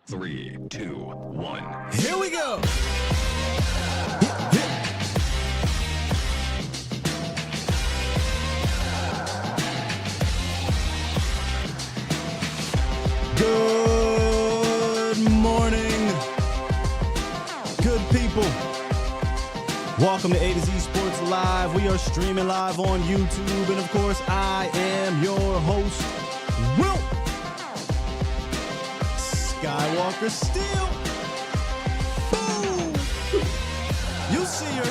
3, 2, 1. Here we go. Good morning, good people. Welcome to A to Z Sports Live. We are streaming live on YouTube, and of course, I am your host, Will Skywalker Steel. Boom! You see her.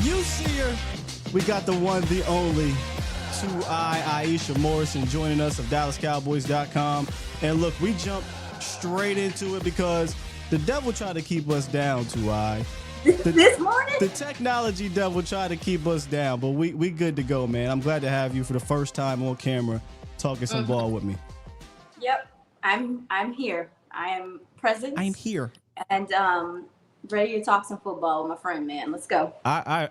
You see her. We got the one, the only, Iisha Morrison joining us of DallasCowboys.com. And look, we jump straight into it because the devil tried to keep us down, This morning? The technology devil tried to keep us down, but we good to go, man. I'm glad to have you for the first time on camera talking some ball with me. Yep. I'm here. I am present. I'm here. And ready to talk some football with my friend, man. Let's go. I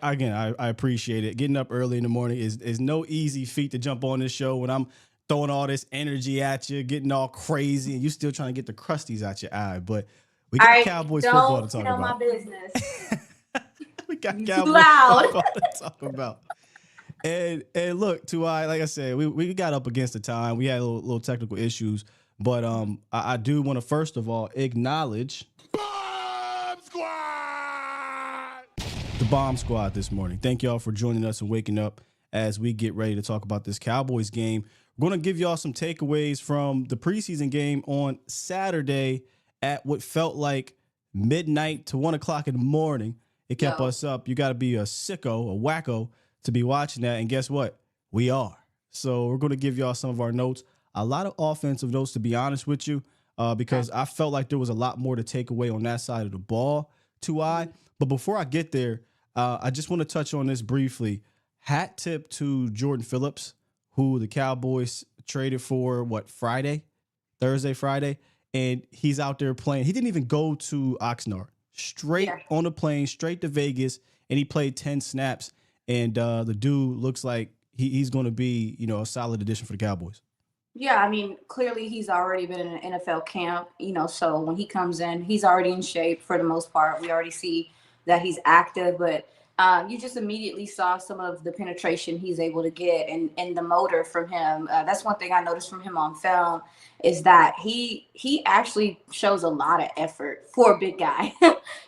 appreciate it. Getting up early in the morning is no easy feat to jump on this show when I'm throwing all this energy at you, getting all crazy, and you still trying to get the crusties out your eye. But we got Cowboys football to talk about. Don't tell my business. We got You Cowboys too loud. football to talk about. And look, like I said, we got up against the time. We had a little technical issues, but I do want to first of all acknowledge the Bomb Squad this morning. Thank y'all for joining us and waking up as we get ready to talk about this Cowboys game. We're going to give y'all some takeaways from the preseason game on Saturday at what felt like midnight to 1 o'clock in the morning. It kept us up. You got to be a sicko, a wacko to be watching that. And guess what? We are. So we're going to give y'all some of our notes. A lot of offensive notes, to be honest with you, because I felt like there was a lot more to take away on that side of the ball, But before I get there, I just want to touch on this briefly. Hat tip to Jordan Phillips, who the Cowboys traded for, Thursday, Friday. And he's out there playing. He didn't even go to Oxnard. Straight on the plane, straight to Vegas, and he played 10 snaps. And the dude looks like he's going to be, a solid addition for the Cowboys. Yeah, I mean, clearly he's already been in an NFL camp, so when he comes in, he's already in shape for the most part. We already see that he's active, but you just immediately saw some of the penetration he's able to get and the motor from him. That's one thing I noticed from him on film is that he actually shows a lot of effort for a big guy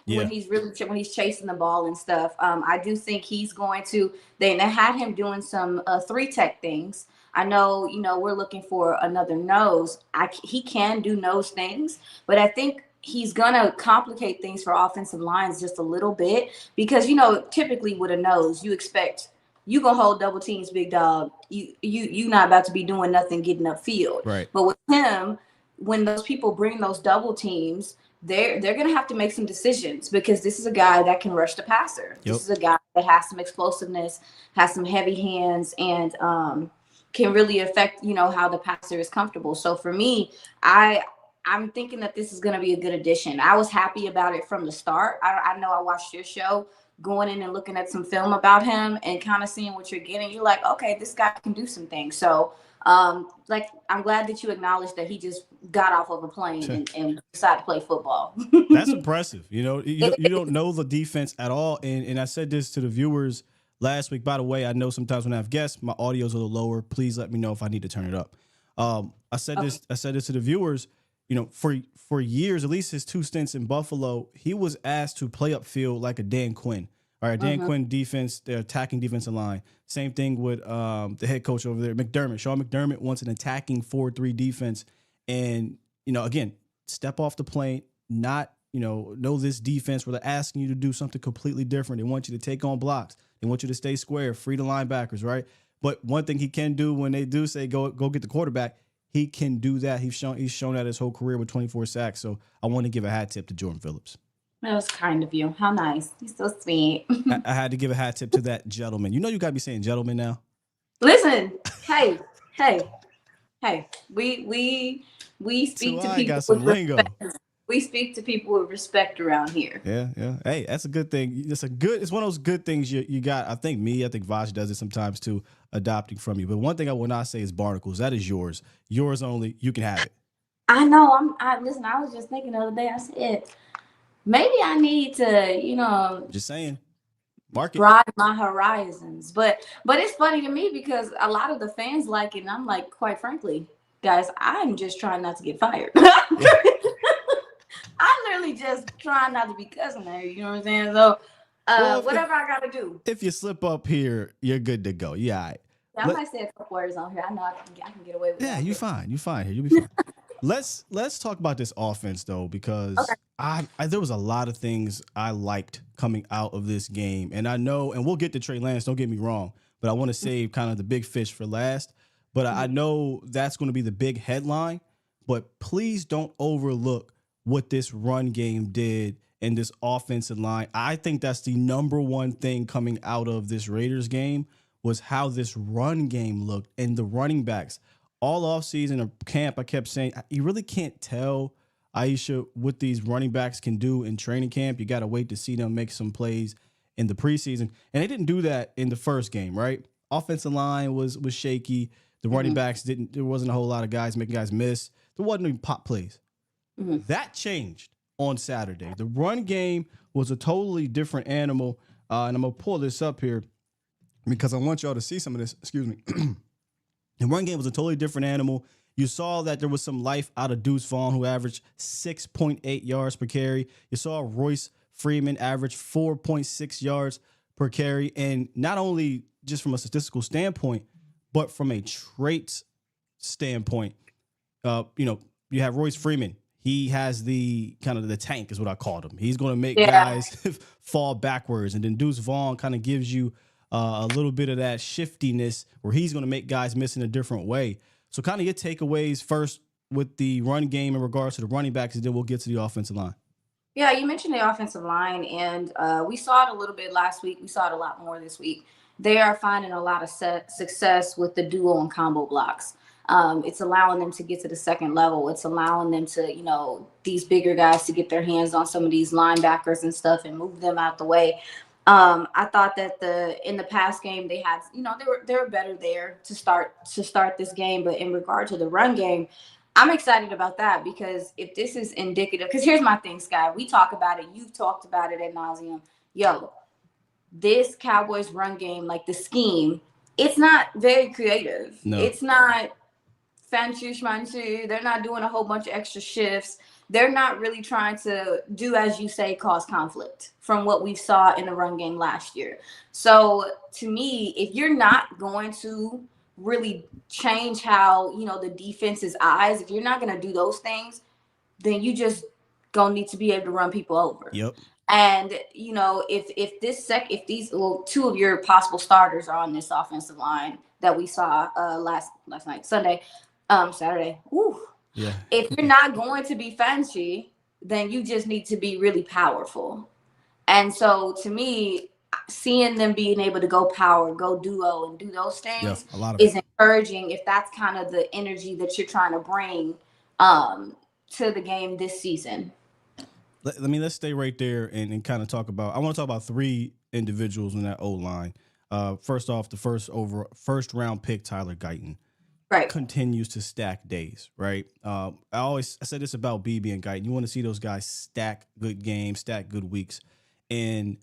when he's chasing the ball and stuff. I do think he's going to. They had him doing some 3-tech things. I know, we're looking for another nose. He can do nose things, but I think he's going to complicate things for offensive lines just a little bit because, typically with a nose, you expect you going to hold double teams, big dog. You not about to be doing nothing getting upfield. Right. But with him, when those people bring those double teams, they're going to have to make some decisions because this is a guy that can rush the passer. Yep. This is a guy that has some explosiveness, has some heavy hands, and can really affect, how the passer is comfortable. So for me, I'm thinking that this is going to be a good addition. I was happy about it from the start. I know I watched your show going in and looking at some film about him and kind of seeing what you're getting. You're like, okay, this guy can do some things. So I'm glad that you acknowledged that he just got off of a plane and decided to play football. That's impressive. You don't know the defense at all. And I said this to the viewers last week. By the way, I know sometimes when I have guests, my audio's a little lower. Please let me know if I need to turn it up. I said this to the viewers. For years, at least his 2 stints in Buffalo, he was asked to play upfield like a Dan Quinn. All right, Dan Quinn defense, their attacking defensive line. Same thing with the head coach over there, McDermott. Sean McDermott wants an attacking 4-3 defense. And, again, step off the plane, not, know this defense where they're asking you to do something completely different. They want you to take on blocks. They want you to stay square, free the linebackers, right? But one thing he can do when they do say go get the quarterback, he can do that. He's shown that his whole career with 24 sacks. So I want to give a hat tip to Jordan Phillips. That was kind of you. How nice. He's so sweet. I had to give a hat tip to that gentleman. You got to be saying gentleman now. Listen, hey. We speak to people. Got some lingo. We speak to people with respect around here. Yeah. Hey, that's a good thing. It's one of those good things you got. I think Vaj does it sometimes too, adopting from you. But one thing I will not say is barnacles. That is yours. Yours only. You can have it. I know. Listen. I was just thinking the other day. I said maybe I need to, Just saying. Market. broaden my horizons. But it's funny to me because a lot of the fans like it, and I'm like, quite frankly, guys, I'm just trying not to get fired. Yeah. I'm literally just trying not to be cussing at her. You know what I'm saying? So, Well, whatever I gotta do. if you slip up here, you're good to go. Yeah. All right. Yeah, I might say a couple words on here. I know I can get away with Yeah, that. you fine. You fine here. You'll be fine. Let's talk about this offense though, because Okay. there was a lot of things I liked coming out of this game, and I know, and we'll get to Trey Lance. Don't get me wrong, but I want to save kind of the big fish for last. But I know that's going to be the big headline. But please don't overlook what this run game did in this offensive line. I think that's the number one thing coming out of this Raiders game was how this run game looked and the running backs. All offseason or camp, I kept saying, you really can't tell, Iisha, what these running backs can do in training camp. You got to wait to see them make some plays in the preseason. And they didn't do that in the first game, right? Offensive line was shaky. The running backs there wasn't a whole lot of guys making guys miss. There wasn't even pop plays. That changed on Saturday. The run game was a totally different animal. And I'm going to pull this up here because I want y'all to see some of this. Excuse me. The run game was a totally different animal. You saw that there was some life out of Deuce Vaughn, who averaged 6.8 yards per carry. You saw Royce Freeman average 4.6 yards per carry. And not only just from a statistical standpoint, but from a traits standpoint, you have Royce Freeman. He has the kind of the tank is what I called him. He's going to make guys fall backwards. And then Deuce Vaughn kind of gives you a little bit of that shiftiness where he's going to make guys miss in a different way. So kind of your takeaways first with the run game in regards to the running backs, and then we'll get to the offensive line. Yeah, you mentioned the offensive line, and we saw it a little bit last week. We saw it a lot more this week. They are finding a lot of success with the duo and combo blocks. It's allowing them to get to the second level. It's allowing them to, these bigger guys to get their hands on some of these linebackers and stuff and move them out the way. I thought that in the past game they had, they were better there to start this game. But in regard to the run game, I'm excited about that because if this is indicative, because here's my thing, Sky. We talk about it. You've talked about it ad nauseum. Yo, this Cowboys run game, like the scheme, it's not very creative. No. It's not fancy schmancy. They're not doing a whole bunch of extra shifts. They're not really trying to do, as you say, cause conflict from what we saw in the run game last year. So to me, if you're not going to really change how, the defense's eyes, if you're not going to do those things, then you just gonna need to be able to run people over. Yep. And if these two of your possible starters are on this offensive line that we saw last night, Saturday. Whew. Yeah. If you're not going to be fancy, then you just need to be really powerful. And so to me, seeing them being able to go power, go duo, and do those things is encouraging if that's kind of the energy that you're trying to bring to the game this season. Let's stay right there and kind of talk about, I want to talk about three individuals in that O-line. First off, the first round pick, Tyler Guyton. Right. Continues to stack days, right? I said this about Beebe and Guyton. You want to see those guys stack good games, stack good weeks. And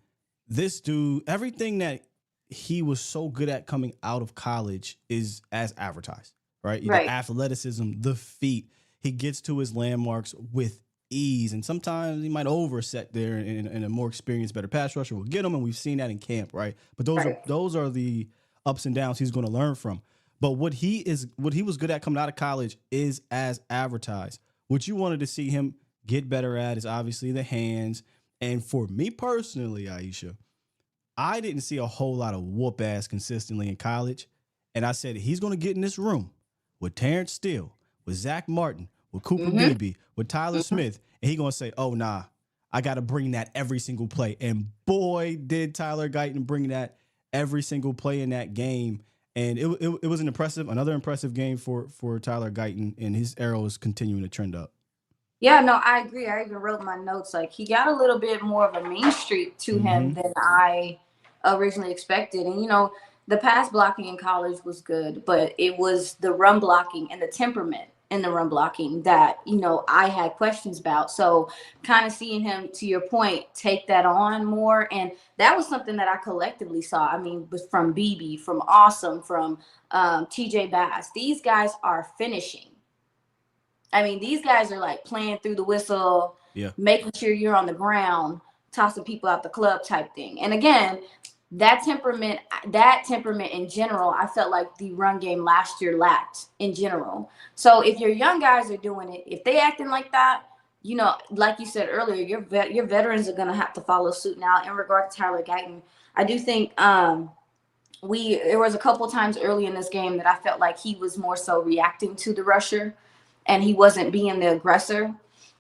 this dude, everything that he was so good at coming out of college is as advertised, right? The athleticism, the feet. He gets to his landmarks with ease. And sometimes he might overset there and a more experienced, better pass rusher will get him. And we've seen that in camp, right? But those are the ups and downs he's going to learn from. But what he was good at coming out of college is as advertised. What you wanted to see him get better at is obviously the hands. And for me personally, Iisha, I didn't see a whole lot of whoop ass consistently in college. And I said, he's going to get in this room with Terrence Steele, with Zach Martin, with Cooper Beebe, with Tyler Smith. And he's going to say, oh, nah, I got to bring that every single play. And boy, did Tyler Guyton bring that every single play in that game. And it was another impressive game for Tyler Guyton, and his arrow is continuing to trend up. Yeah, no, I agree. I even wrote my notes. Like, he got a little bit more of a mean streak to him than I originally expected. And, the pass blocking in college was good, but it was the run blocking and the temperament in the run blocking that, I had questions about. So kind of seeing him, to your point, take that on more. And that was something that I collectively saw. I mean, from Beebe, from Awesome, from TJ Bass. These guys are finishing. I mean, these guys are like playing through the whistle, making sure you're on the ground, tossing people out the club type thing. And again, that temperament in general, I felt like the run game last year lacked in general. So if your young guys are doing it, if they acting like that, like you said earlier, your veterans are going to have to follow suit. Now, in regard to Tyler Guyton, I do think there was a couple times early in this game that I felt like he was more so reacting to the rusher and he wasn't being the aggressor.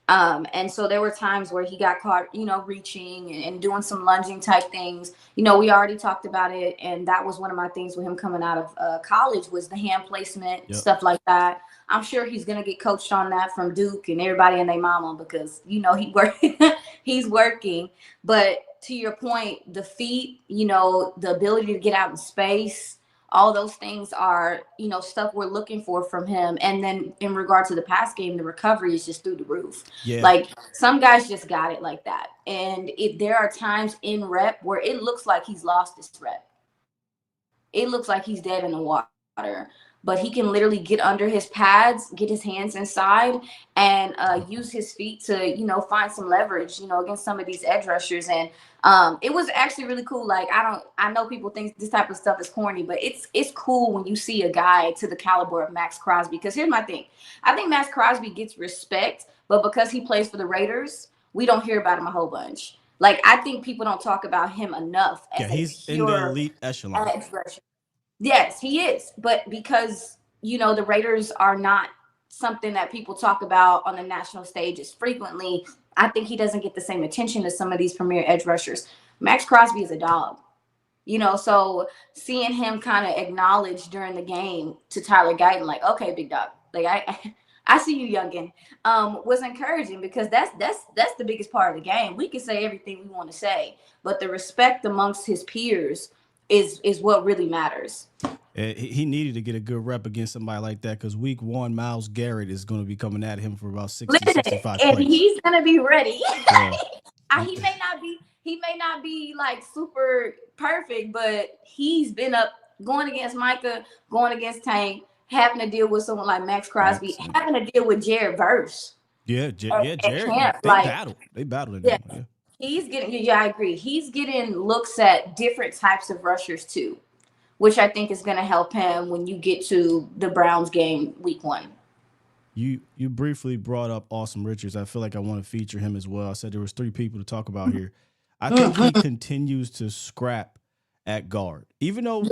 And so there were times where he got caught, reaching and doing some lunging type things. We already talked about it. And that was one of my things with him coming out of college was the hand placement, stuff like that. I'm sure he's going to get coached on that from Duke and everybody and their mama because, he's working. But to your point, the feet, the ability to get out in space, all those things are, stuff we're looking for from him. And then in regard to the pass game, the recovery is just through the roof. Yeah. Like some guys just got it like that. And there are times in rep where it looks like he's lost his rep. It looks like he's dead in the water. But he can literally get under his pads, get his hands inside, and use his feet to, find some leverage, against some of these edge rushers. And it was actually really cool. Like, I know people think this type of stuff is corny, but it's cool when you see a guy to the caliber of Max Crosby. Because here's my thing. I think Max Crosby gets respect, but because he plays for the Raiders, we don't hear about him a whole bunch. Like, I think people don't talk about him enough. He's in the elite echelon. Edge rusher. Yes, he is. But because, the Raiders are not something that people talk about on the national stage as frequently, I think he doesn't get the same attention as some of these premier edge rushers. Max Crosby is a dog. So seeing him kind of acknowledge during the game to Tyler Guyton, like, okay, big dog, like I see you, youngin, was encouraging because that's the biggest part of the game. We can say everything we want to say, but the respect amongst his peers is what really matters. He needed to get a good rep against somebody like that because week 1, Myles Garrett is going to be coming at him for about 65 points. And he's going to be ready. Yeah. He may not be like super perfect, but he's been up going against Micah, going against Tank, having to deal with someone like Max Crosby, having to deal with Jared Verse. Yeah, Jared. They battled in that one. Yeah. He's getting, I agree. He's getting looks at different types of rushers too, which I think is going to help him when you get to the Browns game week 1. You briefly brought up Awesome Richards. I feel like I want to feature him as well. I said there was 3 people to talk about here. I think he continues to scrap at guard. Even though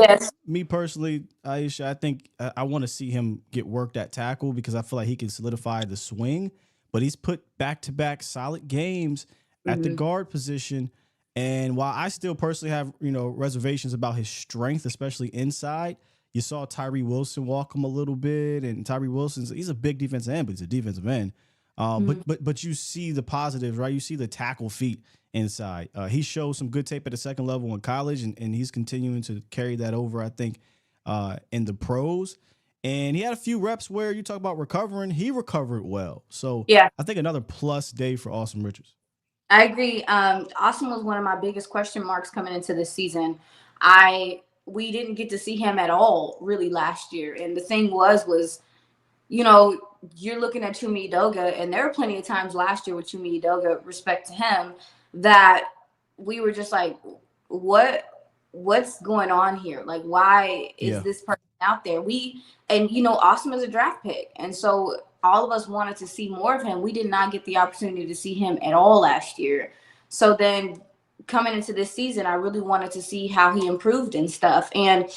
me personally, Iisha, I think I want to see him get worked at tackle because I feel like he can solidify the swing, but he's put back-to-back solid games at the guard position. And while I still personally have, reservations about his strength, especially inside, you saw Tyree Wilson walk him a little bit, and Tyree he's a big defensive end, but he's a defensive end. But you see the positives, right? You see the tackle feet inside. He showed some good tape at the second level in college, and he's continuing to carry that over, I think, in the pros. And he had a few reps where you talk about recovering. He recovered well. So I think another plus day for Awesome Richards. I agree. Awesome was one of my biggest question marks coming into this season. We didn't get to see him at all really last year. And the thing was, you're looking at Chuma Edoga, and there were plenty of times last year with Chuma Edoga, respect to him, that we were just like, what's going on here? Like, why is this person out there? Awesome is a draft pick. And so all of us wanted to see more of him. We did not get the opportunity to see him at all last year. So then coming into this season, I really wanted to see how he improved and stuff. And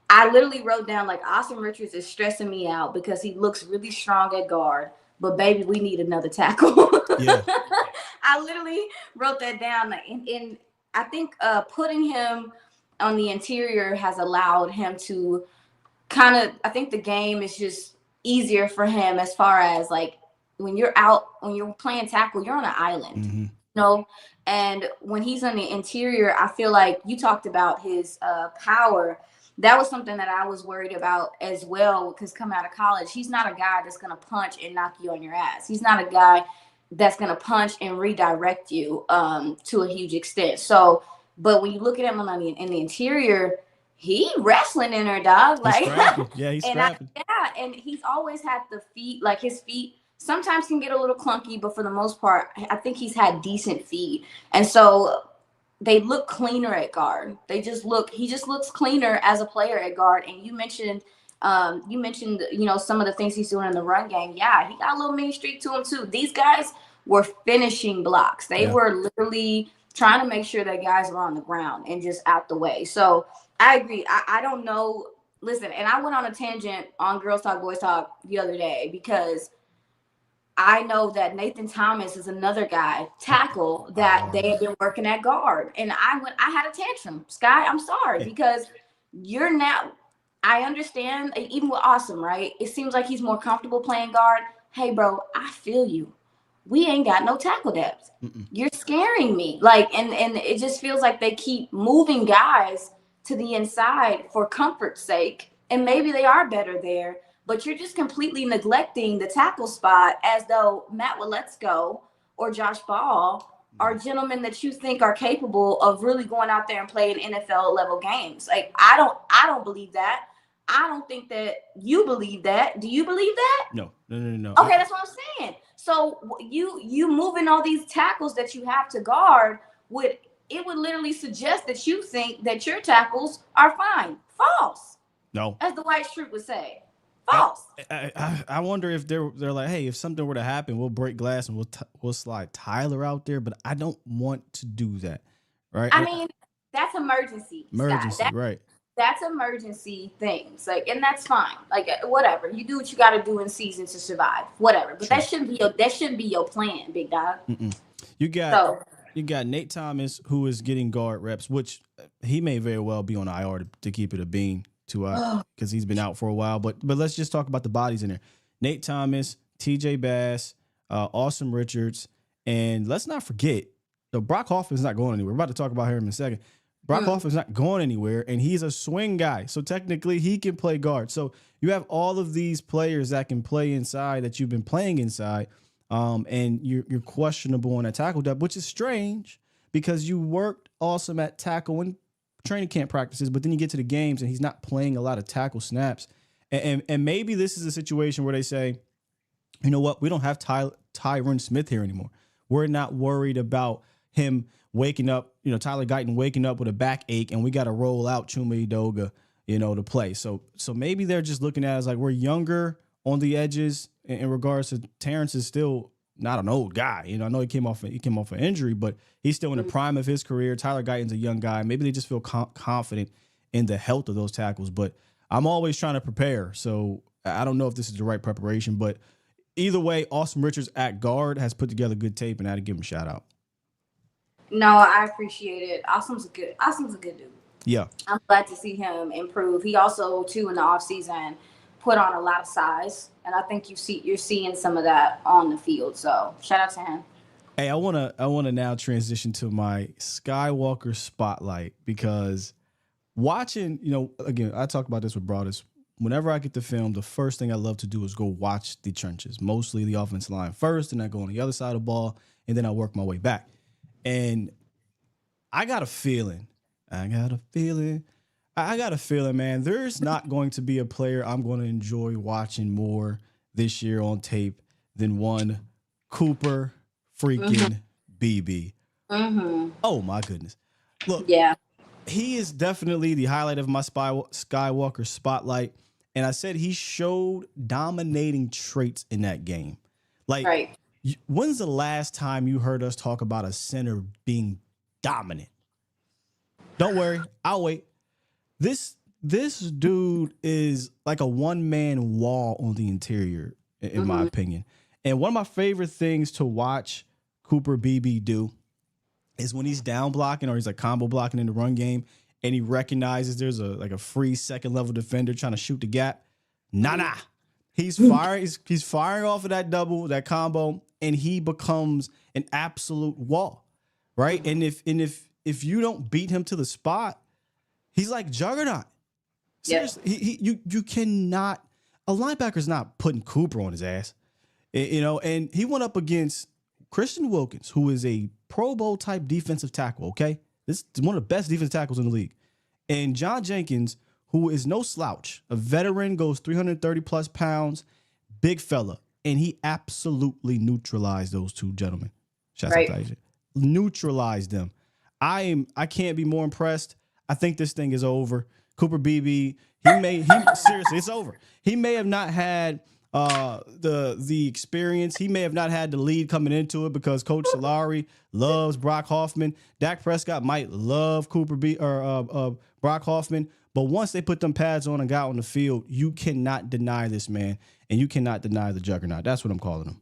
I literally wrote down, like, Awesome Richards is stressing me out because he looks really strong at guard, but baby, we need another tackle. Yeah. I literally wrote that down. And I think putting him on the interior has allowed him to I think the game is just easier for him as far as, like, when you're playing tackle, you're on an island, and when he's on the interior, I feel like you talked about his power. that was something that I was worried about as well, because coming out of college, he's not a guy that's going to punch and knock you on your ass. He's not a guy that's going to punch and redirect you to a huge extent. So, but when you look at him in the interior, he wrestling in there, dog. Like, he's and scrapping. and he's always had the feet, like his feet sometimes can get a little clunky, but for the most part, I think he's had decent feet. And so they look cleaner at guard. He just looks cleaner as a player at guard. And you mentioned, some of the things he's doing in the run game. Yeah, he got a little mean streak to him too. These guys were finishing blocks. They were literally trying to make sure that guys were on the ground and just out the way. So I agree. I don't know. Listen, and I went on a tangent on Girls Talk, Boys Talk the other day because I know that Nathan Thomas is another guy, tackle, that they have been working at guard. And I had a tantrum. Sky, I'm sorry, because you're now, I understand, even with Awesome, right? It seems like he's more comfortable playing guard. Hey, bro, I feel you. We ain't got no tackle depth. You're scaring me. Like, and it just feels like they keep moving guys to the inside for comfort's sake. And maybe they are better there. But you're just completely neglecting the tackle spot, as though Matt Waletzko or Josh Ball are gentlemen that you think are capable of really going out there and playing NFL level games. Like, I don't believe that. I don't think that you believe that. Do you believe that? No. Okay, that's what I'm saying. So you moving all these tackles that you have to guard would literally suggest that you think that your tackles are fine. False. No. As the White Troop would say. False. I wonder if they're like, hey, if something were to happen, we'll break glass and we'll slide Tyler out there, but I don't want to do that, right? I mean, that's emergency. Right? That's emergency things, like, and that's fine. Like, whatever, you do what you got to do in season to survive, whatever. But that shouldn't be your plan, big dog. You got Nate Thomas, who is getting guard reps, which he may very well be on IR to keep it a bean. Because he's been out for a while, but let's just talk about the bodies in there. Nate Thomas, TJ Bass, Awesome Richards, and let's not forget, Brock Hoffman's not going anywhere. We're about to talk about him in a second. Brock Hoffman's not going anywhere, and he's a swing guy, so technically he can play guard. So you have all of these players that can play inside that you've been playing inside, and you're questionable on that tackle depth, which is strange because you worked Awesome at tackle and training camp practices, but then you get to the games and he's not playing a lot of tackle snaps. And maybe this is a situation where they say, you know what, we don't have Tyron Smith here anymore. We're not worried about him waking up, Tyler Guyton waking up with a backache, and we got to roll out Chuma Edoga, to play. So maybe they're just looking at it as like, we're younger on the edges in regards to Terrence is still not an old guy. I know he came off an injury, but he's still in the prime of his career. Tyler Guyton's a young guy. Maybe they just feel confident in the health of those tackles. But I'm always trying to prepare, so I don't know if this is the right preparation. But either way, Awesome Richards at guard has put together good tape, and I had to give him a shout out. No, I appreciate it. Awesome's a good dude. Yeah, I'm glad to see him improve. He also, too, in the offseason, put on a lot of size, and I think you're seeing some of that on the field. So shout out to him. Hey, I wanna now transition to my Skywalker spotlight, because watching, again, I talk about this with Broadus. Whenever I get to film, the first thing I love to do is go watch the trenches, mostly the offensive line first, and I go on the other side of the ball, and then I work my way back. And I got a feeling, man, there's not going to be a player I'm going to enjoy watching more this year on tape than one Cooper freaking Beebe. Oh, my goodness. Look, he is definitely the highlight of my Skywalker spotlight. And I said he showed dominating traits in that game. Like, right. When's the last time you heard us talk about a center being dominant? Don't worry, I'll wait. This dude is like a one-man wall on the interior, in my opinion. And one of my favorite things to watch Cooper Beebe do is when he's down blocking or he's like combo blocking in the run game, and he recognizes there's a free second-level defender trying to shoot the gap. Nah. He's firing. He's firing off of that double, that combo, and he becomes an absolute wall, right? And if you don't beat him to the spot, he's like Juggernaut. Seriously, you cannot. A linebacker's not putting Cooper on his ass, and he went up against Christian Wilkins, who is a Pro Bowl type defensive tackle. Okay, this is one of the best defensive tackles in the league, and John Jenkins, who is no slouch, a veteran, goes 330 plus pounds, big fella, and he absolutely neutralized those two gentlemen. Shouts out to Iisha. Neutralized them. I can't be more impressed. I think this thing is over. Cooper Beebe, seriously, it's over. He may have not had the experience. He may have not had the lead coming into it because Coach Solari loves Brock Hoffman. Dak Prescott might love Brock Hoffman, but once they put them pads on and got on the field, you cannot deny this man, and you cannot deny the juggernaut. That's what I'm calling him.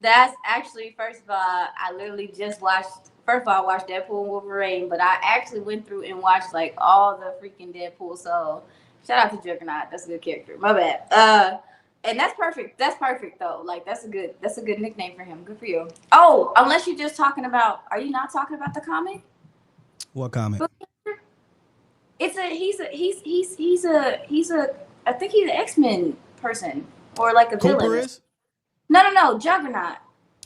That's actually, first of all, I literally just watched. First of all, I watched Deadpool and Wolverine, but I actually went through and watched like all the freaking Deadpool. So shout out to Juggernaut. That's a good character. My bad. And that's perfect. That's perfect though. Like that's a good nickname for him. Good for you. Oh, unless you're just talking about. Are you not talking about the comic? What comic? He's a. I think he's an X-Men person or like a Cooper villain. Is? No, Juggernaut.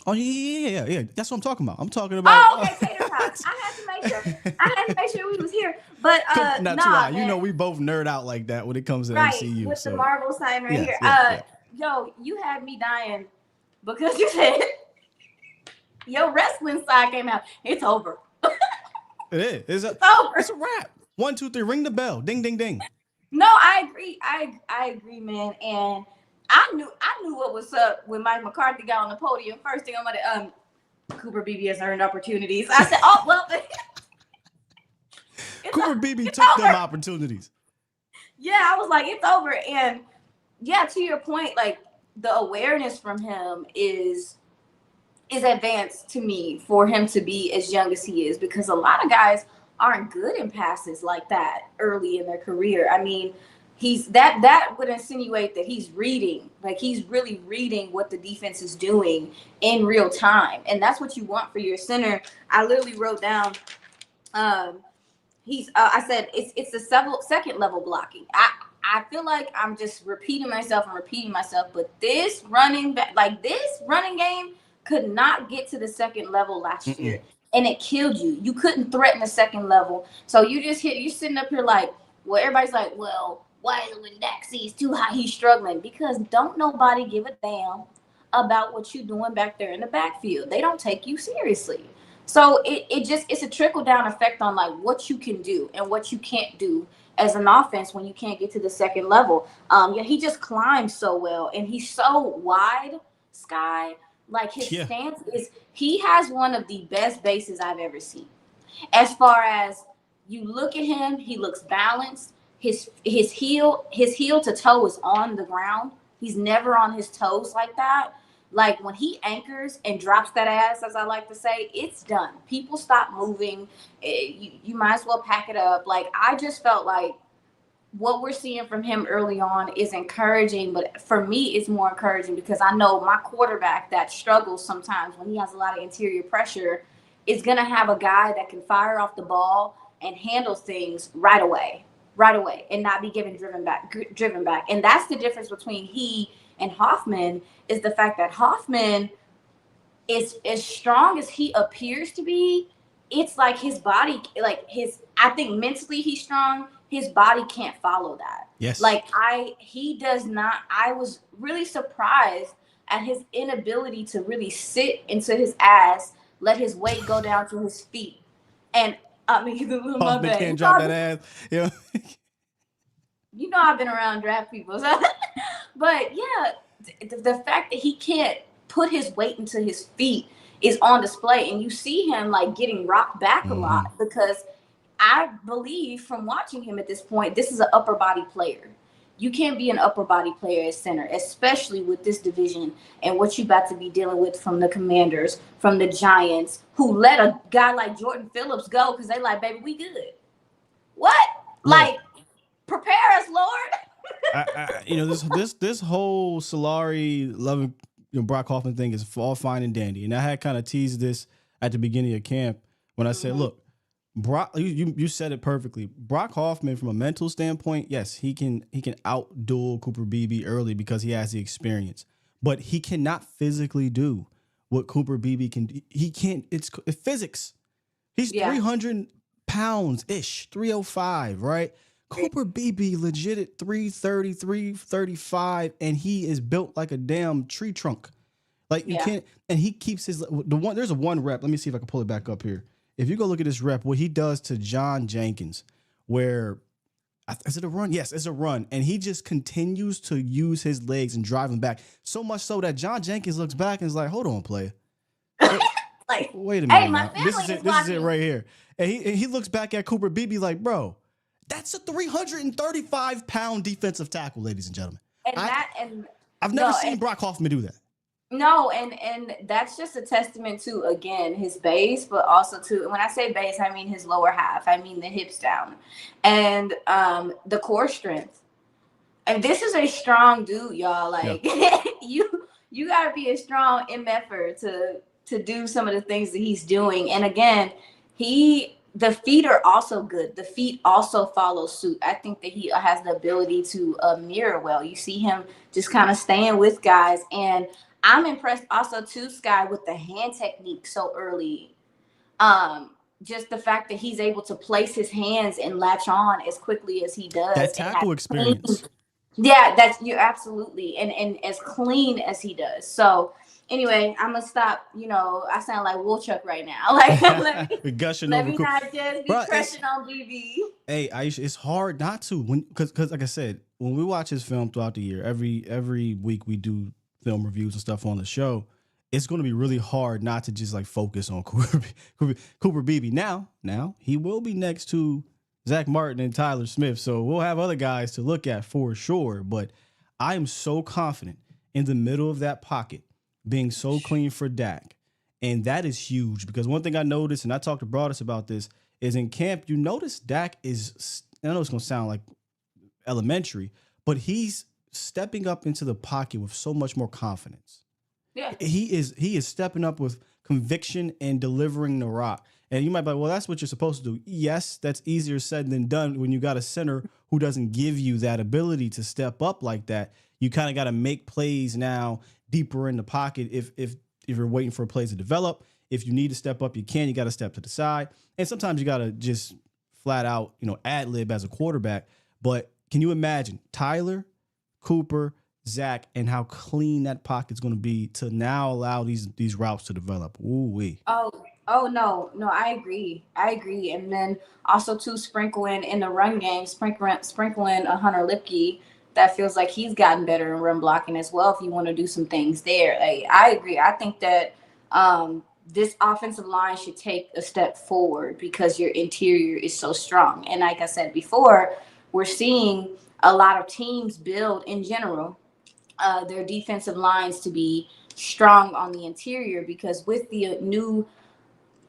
Oh yeah. That's what I'm talking about. I'm talking about. Oh, okay, Tater Tots. I had to make sure we was here. But not too high. You know, we both nerd out like that when it comes to MCU. With the Marvel sign right here. Yeah. Yo, you had me dying because you said your wrestling side came out. It's over. It is. It's over. It's a wrap. 1, 2, 3. Ring the bell. Ding, ding, ding. No, I agree. I agree, man. And I knew what was up when Mike McCarthy got on the podium. First thing I'm gonna Cooper Beebe has earned opportunities. I said, oh well. Cooper Beebe took them opportunities. Yeah, I was like, it's over. And yeah, to your point, like the awareness from him is advanced to me for him to be as young as he is, because a lot of guys aren't good in passes like that early in their career. I mean, that would insinuate that he's reading, like he's really reading what the defense is doing in real time. And that's what you want for your center. I literally wrote down, I said, it's the second level blocking. I feel like I'm just repeating myself, but this running game could not get to the second level last year. And it killed you. You couldn't threaten the second level. So you're sitting up here like, well, everybody's like, well, why is it when Dak sees too high, he's struggling? Because don't nobody give a damn about what you're doing back there in the backfield. They don't take you seriously. So it's a trickle down effect on like what you can do and what you can't do as an offense when you can't get to the second level. He just climbs so well, and he's so wide, Sky. Like his stance he has one of the best bases I've ever seen. As far as you look at him, he looks balanced. His heel to toe is on the ground. He's never on his toes like that. Like when he anchors and drops that ass, as I like to say, it's done. People stop moving. You might as well pack it up. Like I just felt like what we're seeing from him early on is encouraging, but for me, it's more encouraging because I know my quarterback that struggles sometimes when he has a lot of interior pressure is going to have a guy that can fire off the ball and handle things right away, and not be driven back. And that's the difference between he and Hoffman, is the fact that Hoffman is as strong as he appears to be. It's like his body, I think mentally he's strong. His body can't follow that. Yes. He does not. I was really surprised at his inability to really sit into his ass, let his weight go down to his feet. And I mean, my bad. Can't drop that ass. Yeah. You know, I've been around draft people. So. But yeah, the fact that he can't put his weight into his feet is on display. And you see him like getting rocked back a lot, because I believe from watching him at this point, this is an upper body player. You can't be an upper body player at center, especially with this division and what you about to be dealing with from the Commanders, from the Giants, who let a guy like Jordan Phillips go because they like, baby, we good. What? Like, prepare us, Lord. This whole Solari loving Brock Hoffman thing is all fine and dandy, and I had kind of teased this at the beginning of camp when I said, look, Brock, you said it perfectly. Brock Hoffman, from a mental standpoint, yes, he can outduel Cooper Beebe early because he has the experience, but he cannot physically do what Cooper Beebe can. He can't. It's physics. He's Yeah. 300 pounds ish, 305, right? Cooper Beebe legit at 330, 335, and he is built like a damn tree trunk. Like you can't, and he keeps his There's a one rep. Let me see if I can pull it back up here. If you go look at this rep, what he does to John Jenkins, where is it a run? Yes, it's a run, and he just continues to use his legs and drive him back so much so that John Jenkins looks back and is like, "Hold on, player." Like, wait a minute. Hey, my now. This is family it. This is it right here. And he looks back at Cooper Beebe like, bro, that's a 335-pound defensive tackle, ladies and gentlemen. I've never seen Brock Hoffman do that. No, and that's just a testament to, again, his base, but also to, when I say base, I mean his lower half. I mean the hips down and the core strength. And this is a strong dude, y'all. Like, you got to be a strong MFer to do some of the things that he's doing. And again, the feet are also good. The feet also follow suit. I think that he has the ability to mirror well. You see him just kind of staying with guys. And I'm impressed also too, Sky, with the hand technique so early. Just the fact that he's able to place his hands and latch on as quickly as he does. That tackle experience. Yeah, you're absolutely, and as clean as he does. So anyway, I'm gonna stop. I sound like Woolchuck right now. Like, let me not just be crushing on BB. Hey, Iisha, it's hard not to because like I said, when we watch his film throughout the year, every week we do film reviews and stuff on the show. It's going to be really hard not to just like focus on Cooper Beebe. Now he will be next to Zach Martin and Tyler Smith, so we'll have other guys to look at for sure. But I am so confident in the middle of that pocket being so clean for Dak, and that is huge because one thing I noticed, and I talked to Broadus about this, is in camp you notice Dak is. I know it's going to sound like elementary, but he's stepping up into the pocket with so much more confidence. Yeah, he is stepping up with conviction and delivering the rock. And you might be like, well, that's what you're supposed to do. Yes, that's easier said than done when you got a center who doesn't give you that ability to step up like that. You kind of got to make plays now deeper in the pocket if you're waiting for plays to develop. If you need to step up, you can. You got to step to the side. And sometimes you got to just flat out, ad-lib as a quarterback. But can you imagine Tyler, Cooper, Zach, and how clean that pocket's going to be to now allow these routes to develop? Ooh-wee. Oh no, I agree. And then also to sprinkle in the run game, sprinkle in a Hunter Lipke. That feels like he's gotten better in run blocking as well. If you want to do some things there, I agree. I think that this offensive line should take a step forward because your interior is so strong. And like I said before, we're seeing a lot of teams build in general their defensive lines to be strong on the interior because with the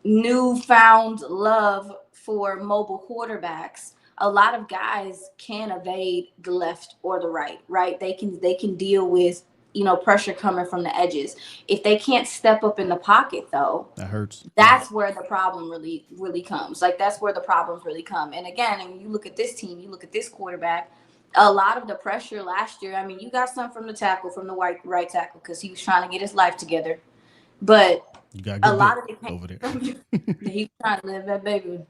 newfound love for mobile quarterbacks, a lot of guys can evade the left or the right. They can deal with pressure coming from the edges. If they can't step up in the pocket though, that hurts. That's where the problem really comes. Like that's where the problems really come. And again, when you look at this team, you look at this quarterback, a lot of the pressure last year, I mean, you got some from the tackle, from the right tackle, because he was trying to get his life together. But you got a lot of it over there. He was trying to live that baby.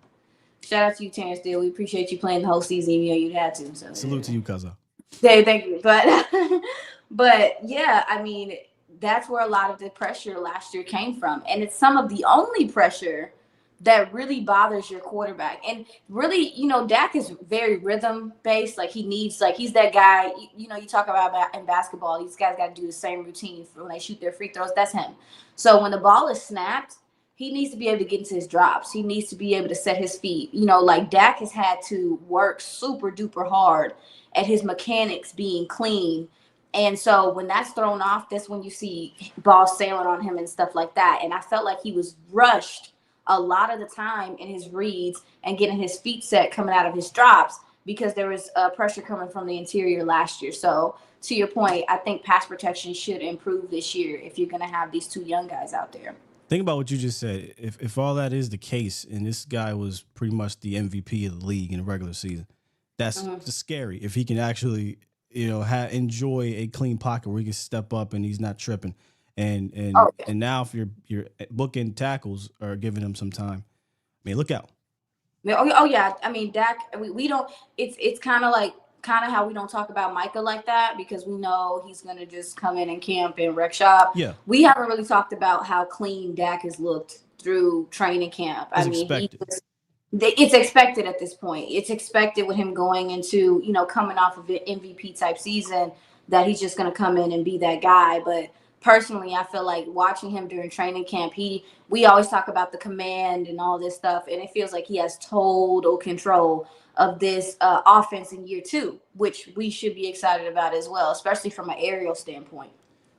Shout out to you, Terrence Steele. We appreciate you playing the whole season, even though you had to. So salute to you, cousin. Yeah, thank you. But yeah, I mean, that's where a lot of the pressure last year came from, and it's some of the only pressure that really bothers your quarterback. And really, Dak is very rhythm based. Like he's that guy. You talk about in basketball, these guys got to do the same routine when they shoot their free throws. That's him. So when the ball is snapped, he needs to be able to get into his drops. He needs to be able to set his feet. Like Dak has had to work super duper hard at his mechanics being clean. And so when that's thrown off, that's when you see balls sailing on him and stuff like that. And I felt like he was rushed a lot of the time in his reads and getting his feet set coming out of his drops because there was pressure coming from the interior last year. So to your point, I think pass protection should improve this year if you're going to have these two young guys out there. Think about what you just said. If all that is the case, and this guy was pretty much the MVP of the league in the regular season, that's just scary. If he can actually, enjoy a clean pocket where he can step up and he's not tripping, and now if your bookend tackles are giving him some time, I mean, look out. Oh yeah. I mean, Dak. We don't. It's kind of how we don't talk about Micah like that because we know he's gonna just come in and camp and wreck shop. Yeah. We haven't really talked about how clean Dak has looked through training camp. As expected. It's expected at this point. It's expected with him going into coming off of an MVP type season that he's just gonna come in and be that guy. But personally, I feel like watching him during training camp, we always talk about the command and all this stuff, and it feels like he has total control of this offense in year 2, which we should be excited about as well, especially from an aerial standpoint.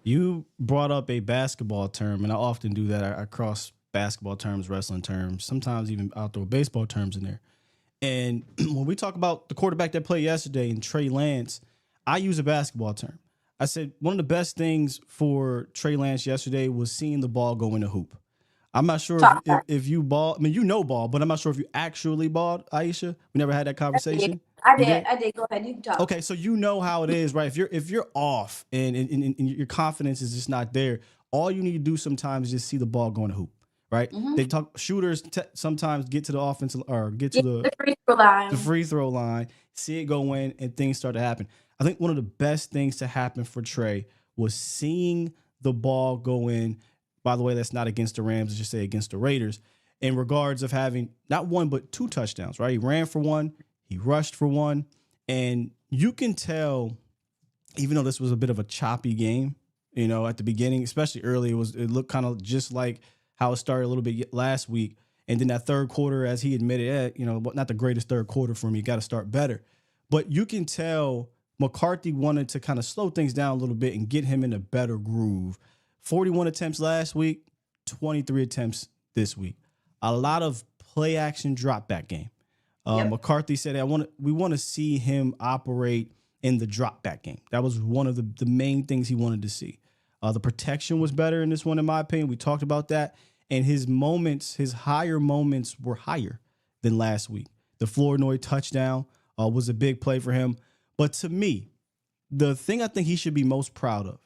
You brought up a basketball term, and I often do that. I cross basketball terms, wrestling terms, sometimes even outdoor baseball terms in there. And when we talk about the quarterback that played yesterday and Trey Lance, I use a basketball term. I said one of the best things for Trey Lance yesterday was seeing the ball go in the hoop. I'm not sure if you ball. I mean, ball, but I'm not sure if you actually balled, Iisha. We never had that conversation. I did. Go ahead. You can talk. Okay, so you know how it is, right? If you're off and your confidence is just not there, all you need to do sometimes is just see the ball go in the hoop, right? Mm-hmm. They talk shooters sometimes get to the offensive or get to the free throw line, see it go in, and things start to happen. I think one of the best things to happen for Trey was seeing the ball go in. By the way, that's not against the Rams. Let's just say against the Raiders in regards of having not one, but 2 touchdowns, right? He ran for 1. He rushed for 1. And you can tell, even though this was a bit of a choppy game, at the beginning, especially early, it looked kind of just like how it started a little bit last week. And then that third quarter, as he admitted, not the greatest third quarter for me. You got to start better. But you can tell McCarthy wanted to kind of slow things down a little bit and get him in a better groove. 41 attempts last week, 23 attempts this week. A lot of play action drop back game. McCarthy said, we want to see him operate in the drop back game. That was one of the main things he wanted to see. The protection was better in this one, in my opinion. We talked about that. And his higher moments were higher than last week. The Flournoy touchdown was a big play for him. But to me, the thing I think he should be most proud of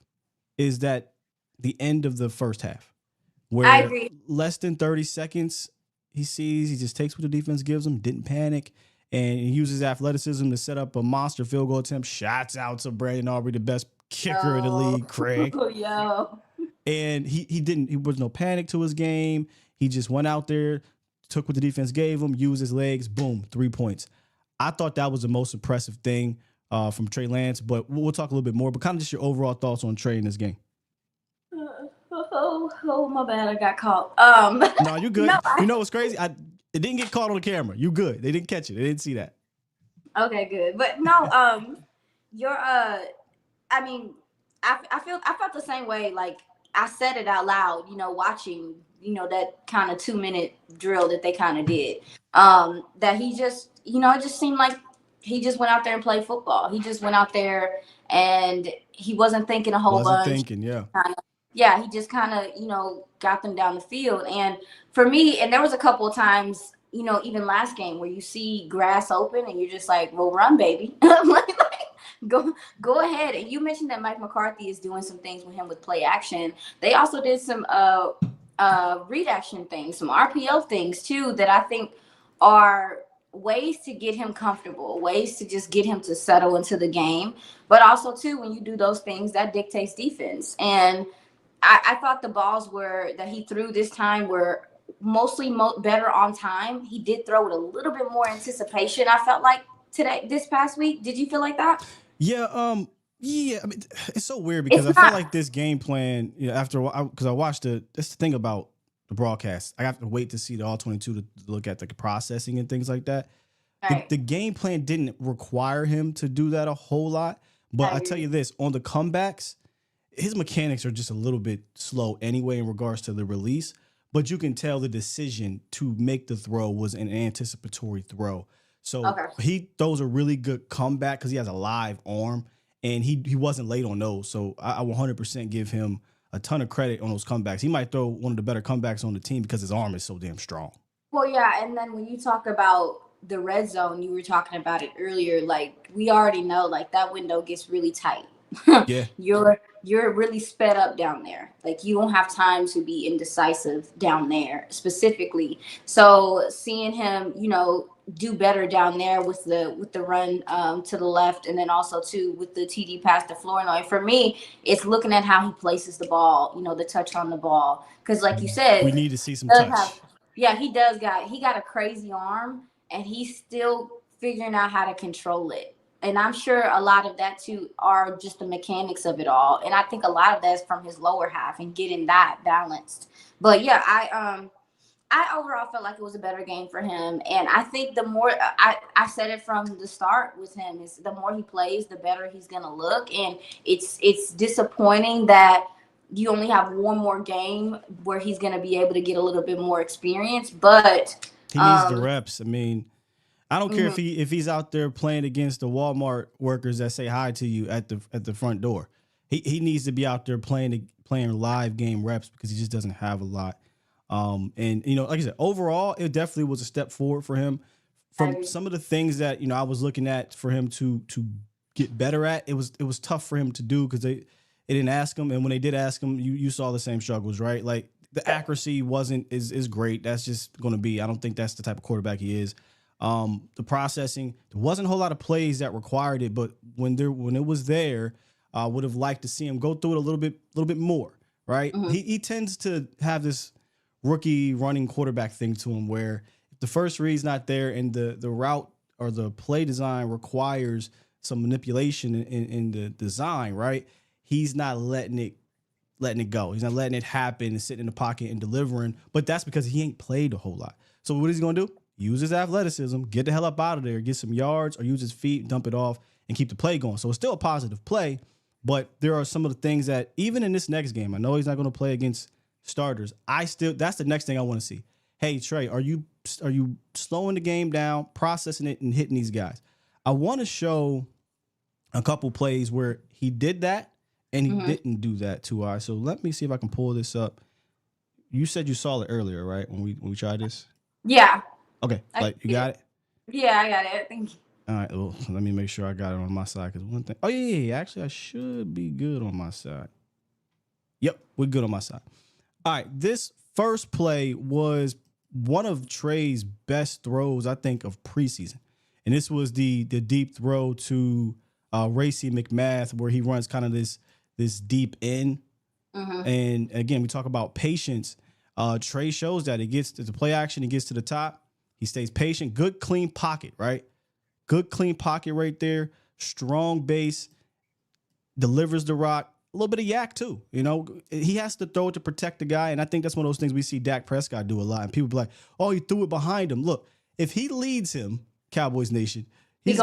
is that the end of the first half, where I agree. Less than 30 seconds, he just takes what the defense gives him, didn't panic, and he uses athleticism to set up a monster field goal attempt. Shots out to Brandon Aubrey, the best kicker in the league, Craig. And he was no panic to his game. He just went out there, took what the defense gave him, used his legs, boom, 3 points. I thought that was the most impressive thing from Trey Lance, but we'll talk a little bit more, but kind of just your overall thoughts on Trey in this game. Oh, my bad. I got caught. No, you good. You know what's crazy? It didn't get caught on the camera. You good. They didn't catch it. They didn't see that. Okay, good. But no, I felt the same way. Like I said it out loud, watching, that kind of 2-minute drill that they kind of did. That he just, it just seemed like he just went out there and played football. He just went out there and he wasn't thinking a whole bunch. He just kind of, got them down the field. And for me, and there was a couple of times, even last game where you see grass open and you're just like, well, run, baby. Go ahead. And you mentioned that Mike McCarthy is doing some things with him with play action. They also did some read action things, some RPO things too, that I think are ways to get him comfortable, ways to just get him to settle into the game. But also too, when you do those things, that dictates defense. And I thought the balls that he threw this time were mostly better on time. He did throw with a little bit more anticipation, I felt like, this past week. Did you feel like that? Yeah. Yeah. I mean, it's so weird because I feel like this game plan, after a while, because I watched that's the thing about the broadcast. I have to wait to see the all 22 to look at the processing and things like that. Right. The game plan didn't require him to do that a whole lot. But I tell you this, on the comebacks, his mechanics are just a little bit slow anyway in regards to the release, but you can tell the decision to make the throw was an anticipatory throw. So he throws a really good comeback because he has a live arm, and he wasn't late on those. So I 100% give him a ton of credit on those comebacks. He might throw one of the better comebacks on the team because his arm is so damn strong. Well, yeah, and then when you talk about the red zone, you were talking about it earlier. Like we already know, like that window gets really tight. Yeah. You're really sped up down there. Like you don't have time to be indecisive down there specifically. So seeing him, do better down there with the run to the left, and then also too with the TD pass to Flournoy. For me, it's looking at how he places the ball. The touch on the ball, because like you said, we need to see some touch. He got a crazy arm, and he's still figuring out how to control it. And I'm sure a lot of that too are just the mechanics of it all. And I think a lot of that is from his lower half and getting that balanced. But yeah, I overall felt like it was a better game for him. And I think the more I said it from the start with him, is the more he plays, the better he's gonna look. And it's disappointing that you only have one more game where he's gonna be able to get a little bit more experience. But he needs the reps. I mean, I don't care if he's out there playing against the Walmart workers that say hi to you at the front door. He needs to be out there playing live game reps because he just doesn't have a lot. And like I said, overall, it definitely was a step forward for him. From some of the things that I was looking at for him to get better at, it was tough for him to do because they didn't ask him, and when they did ask him, you saw the same struggles, right? Like the accuracy wasn't is great. That's just going to be. I don't think that's the type of quarterback he is. The processing, there wasn't a whole lot of plays that required it, but when it was there, I would have liked to see him go through it a little bit more, right? Mm-hmm. He tends to have this rookie running quarterback thing to him where if the first read's not there and the route or the play design requires some manipulation in the design, right? He's not letting it go. He's not letting it happen and sitting in the pocket and delivering, but that's because he ain't played a whole lot. So what is he going to do? Use his athleticism, get the hell up out of there, get some yards, or use his feet, dump it off, and keep the play going. So it's still a positive play, but there are some of the things that even in this next game, I know he's not going to play against starters. That's the next thing I want to see. Hey, Trey, are you slowing the game down, processing it, and hitting these guys? I want to show a couple plays where he did that and he didn't do that too. So let me see if I can pull this up. You said you saw it earlier, right? When we tried this? Yeah. Okay, you got it? Yeah, I got it. Thank you. All right, well, let me make sure I got it on my side. Because one thing. Oh, yeah. Actually, I should be good on my side. Yep, we're good on my side. All right, this first play was one of Trey's best throws, I think, of preseason. And this was the deep throw to Racey McMath, where he runs kind of this deep in. Mm-hmm. And, again, we talk about patience. Trey shows that. It gets to the play action. He gets to the top. He stays patient. Good, clean pocket, right? Good, clean pocket right there. Strong base. Delivers the rock. A little bit of yak, too. He has to throw it to protect the guy, and I think that's one of those things we see Dak Prescott do a lot. And people be like, oh, he threw it behind him. Look, if he leads him, Cowboys Nation, he's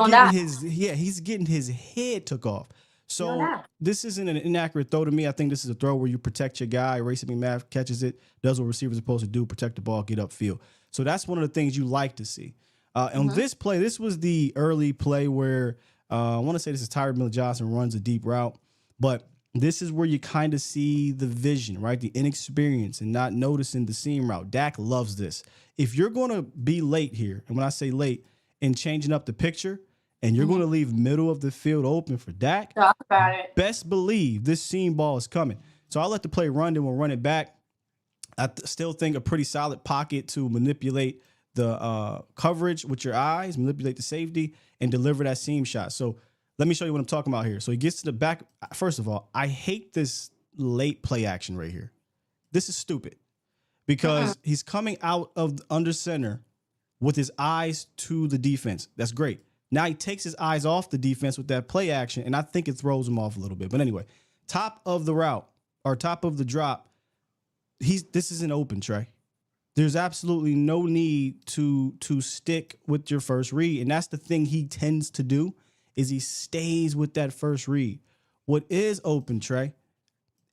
getting his head took off. So this isn't an inaccurate throw to me. I think this is a throw where you protect your guy. Racing McMath catches it, does what receivers are supposed to do, protect the ball, get upfield. So that's one of the things you like to see. On this play, this was the early play where I want to say this is Tyree Miller-Johnson runs a deep route, but this is where you kind of see the vision, right? The inexperience and not noticing the seam route. Dak loves this. If you're going to be late here, and when I say late, in changing up the picture, and you're going to leave middle of the field open for Dak, talk about it. Best believe this seam ball is coming. So I'll let the play run, then we'll run it back. I still think a pretty solid pocket to manipulate the coverage with your eyes, manipulate the safety, and deliver that seam shot. So let me show you what I'm talking about here. So he gets to the back. First of all, I hate this late play action right here. This is stupid because he's coming out of under center with his eyes to the defense. That's great. Now he takes his eyes off the defense with that play action, and I think it throws him off a little bit. But anyway, top of the route or top of the drop, this isn't open, Trey. There's absolutely no need to stick with your first read, and that's the thing he tends to do is he stays with that first read. What is open, Trey,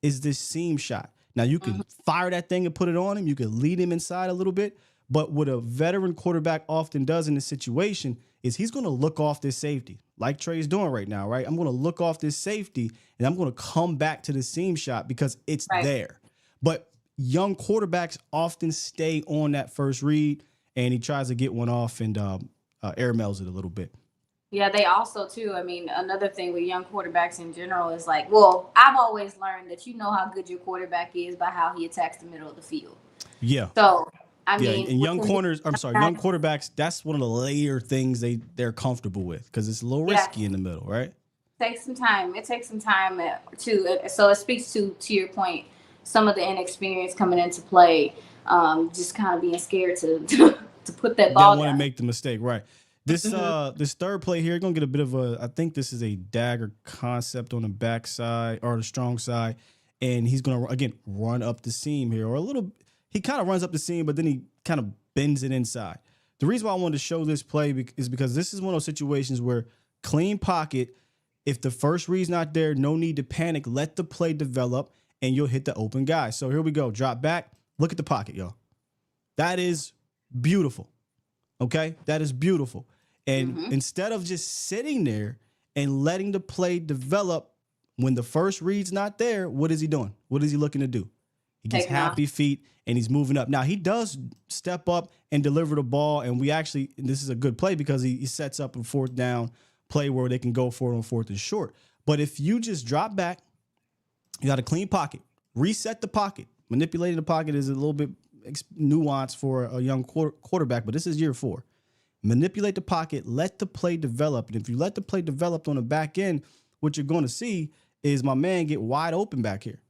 is this seam shot. Now, you can fire that thing and put it on him. You can lead him inside a little bit, But what a veteran quarterback often does in this situation is he's going to look off this safety, like Trey's doing right now, right? I'm going to look off this safety and I'm going to come back to the seam shot because it's there. But young quarterbacks often stay on that first read, and he tries to get one off and airmails it a little bit. Yeah, they also, too, I mean, another thing with young quarterbacks in general is like, well, I've always learned that you know how good your quarterback is by how he attacks the middle of the field. Yeah. So, I mean. And young quarterbacks, that's one of the later things they're comfortable with because it's a little risky in the middle, right? It takes some time. So it speaks to your point, some of the inexperience coming into play, just kind of being scared to put that ball down. Don't want to make the mistake, right? This this third play here, gonna get a bit of I think this is a dagger concept on the backside or the strong side, and he's gonna again run up the seam here, or a little. He kind of runs up the seam, but then he kind of bends it inside. The reason why I wanted to show this play is because this is one of those situations where clean pocket. If the first read's not there, no need to panic. Let the play develop, and you'll hit the open guy. So here we go. Drop back. Look at the pocket, y'all. That is beautiful. Okay? That is beautiful. And instead of just sitting there and letting the play develop, when the first read's not there, what is he doing? What is he looking to do? He gets happy feet and he's moving up. Now, he does step up and deliver the ball, and this is a good play because he sets up a fourth down play where they can go for it on fourth and short. But if you just drop back, you got a clean pocket, reset the pocket. Manipulating the pocket is a little bit nuanced for a young quarterback, but this is year 4. Manipulate the pocket, let the play develop. And if you let the play develop on the back end, what you're going to see is my man get wide open back here.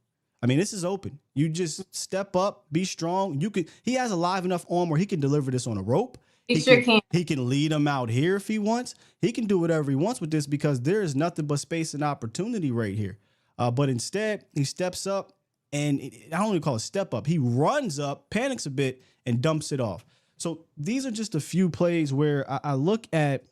I mean, this is open. You just step up, be strong. He has a live enough arm where he can deliver this on a rope. He can. He can lead him out here if he wants. He can do whatever he wants with this because there is nothing but space and opportunity right here. But instead, he steps up, and I don't even call it step up. He runs up, panics a bit, and dumps it off. So these are just a few plays where I look at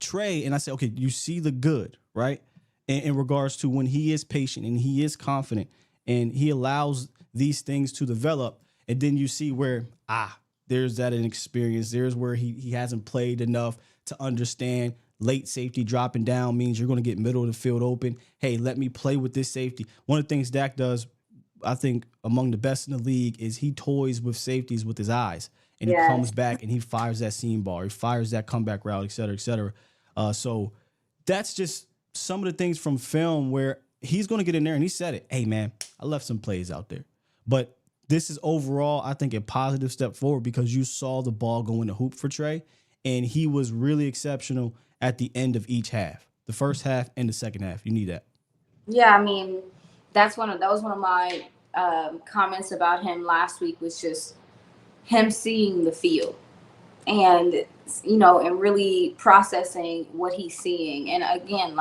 Trey and I say, okay, you see the good, right? In regards to when he is patient and he is confident and he allows these things to develop. And then you see where, there's that inexperience. There's where he hasn't played enough to understand late safety dropping down means you're going to get middle of the field open. Hey, let me play with this safety. One of the things Dak does, I think, among the best in the league is he toys with safeties with his eyes. And he comes back and he fires that seam ball. He fires that comeback route, et cetera, et cetera. So that's just some of the things from film where he's going to get in there and he said it. Hey, man, I left some plays out there. But this is overall, I think, a positive step forward because you saw the ball go in the hoop for Trey, and he was really exceptional at the end of each half, the first half and the second half. You need that. Yeah, I mean, that was one of my comments about him last week was just him seeing the field and, and really processing what he's seeing. And again,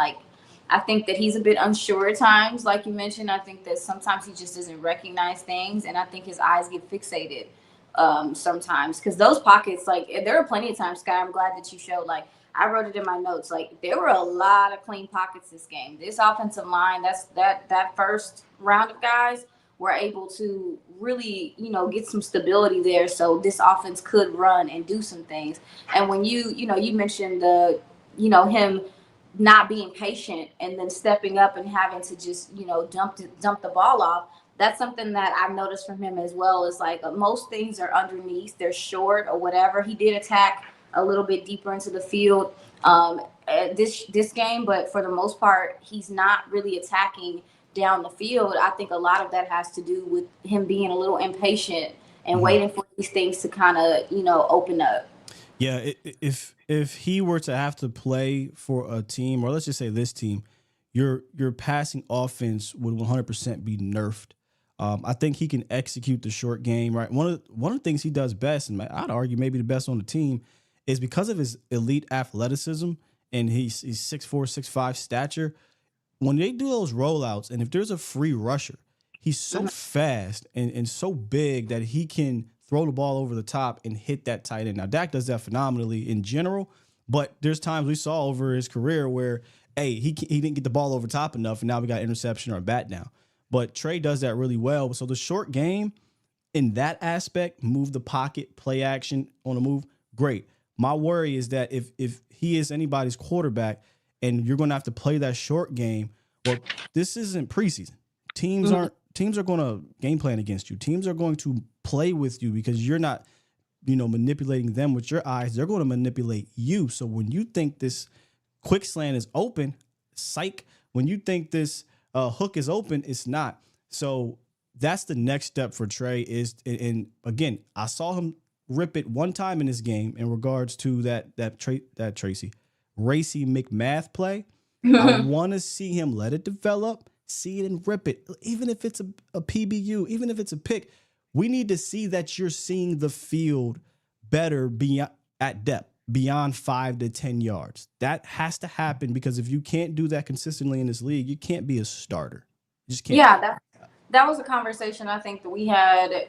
I think that he's a bit unsure at times. Like you mentioned, I think that sometimes he just doesn't recognize things. And I think his eyes get fixated sometimes because those pockets, there are plenty of times, Sky, I'm glad that you showed, I wrote it in my notes. There were a lot of clean pockets this game. This offensive line, that first round of guys were able to really, get some stability there. So this offense could run and do some things. And when you mentioned him not being patient and then stepping up and having to just, dump the ball off. That's something that I've noticed from him as well is most things are underneath, they're short or whatever. He did attack a little bit deeper into the field this game, but for the most part, he's not really attacking down the field. I think a lot of that has to do with him being a little impatient and waiting for these things to kind of, open up. Yeah, if he were to have to play for a team, or let's just say this team, your passing offense would 100% be nerfed. I think he can execute the short game, right? One of the things he does best, and I'd argue maybe the best on the team, is because of his elite athleticism and he's 6'4", 6'5" stature. When they do those rollouts, and if there's a free rusher, he's so fast and so big that he can throw the ball over the top and hit that tight end. Now, Dak does that phenomenally in general, but there's times we saw over his career where, hey, he didn't get the ball over top enough, and now we got interception or a bat down. But Trey does that really well. So the short game, in that aspect, move the pocket, play action on the move, great. My worry is that if he is anybody's quarterback and you're going to have to play that short game, well, this isn't preseason. Teams are going to game plan against you. Teams are going to play with you because you're not, manipulating them with your eyes. They're going to manipulate you. So when you think this quick slant is open, psych. When you think this hook is open, it's not. So that's the next step for Trey is, and again, I saw him rip it one time in this game in regards to that Tracy Racy McMath play. I want to see him let it develop, see it and rip it. Even if it's a PBU, even if it's a pick, we need to see that you're seeing the field better at depth, beyond 5 to 10 yards. That has to happen because if you can't do that consistently in this league, you can't be a starter. You just can't. Yeah, that was a conversation I think that we had.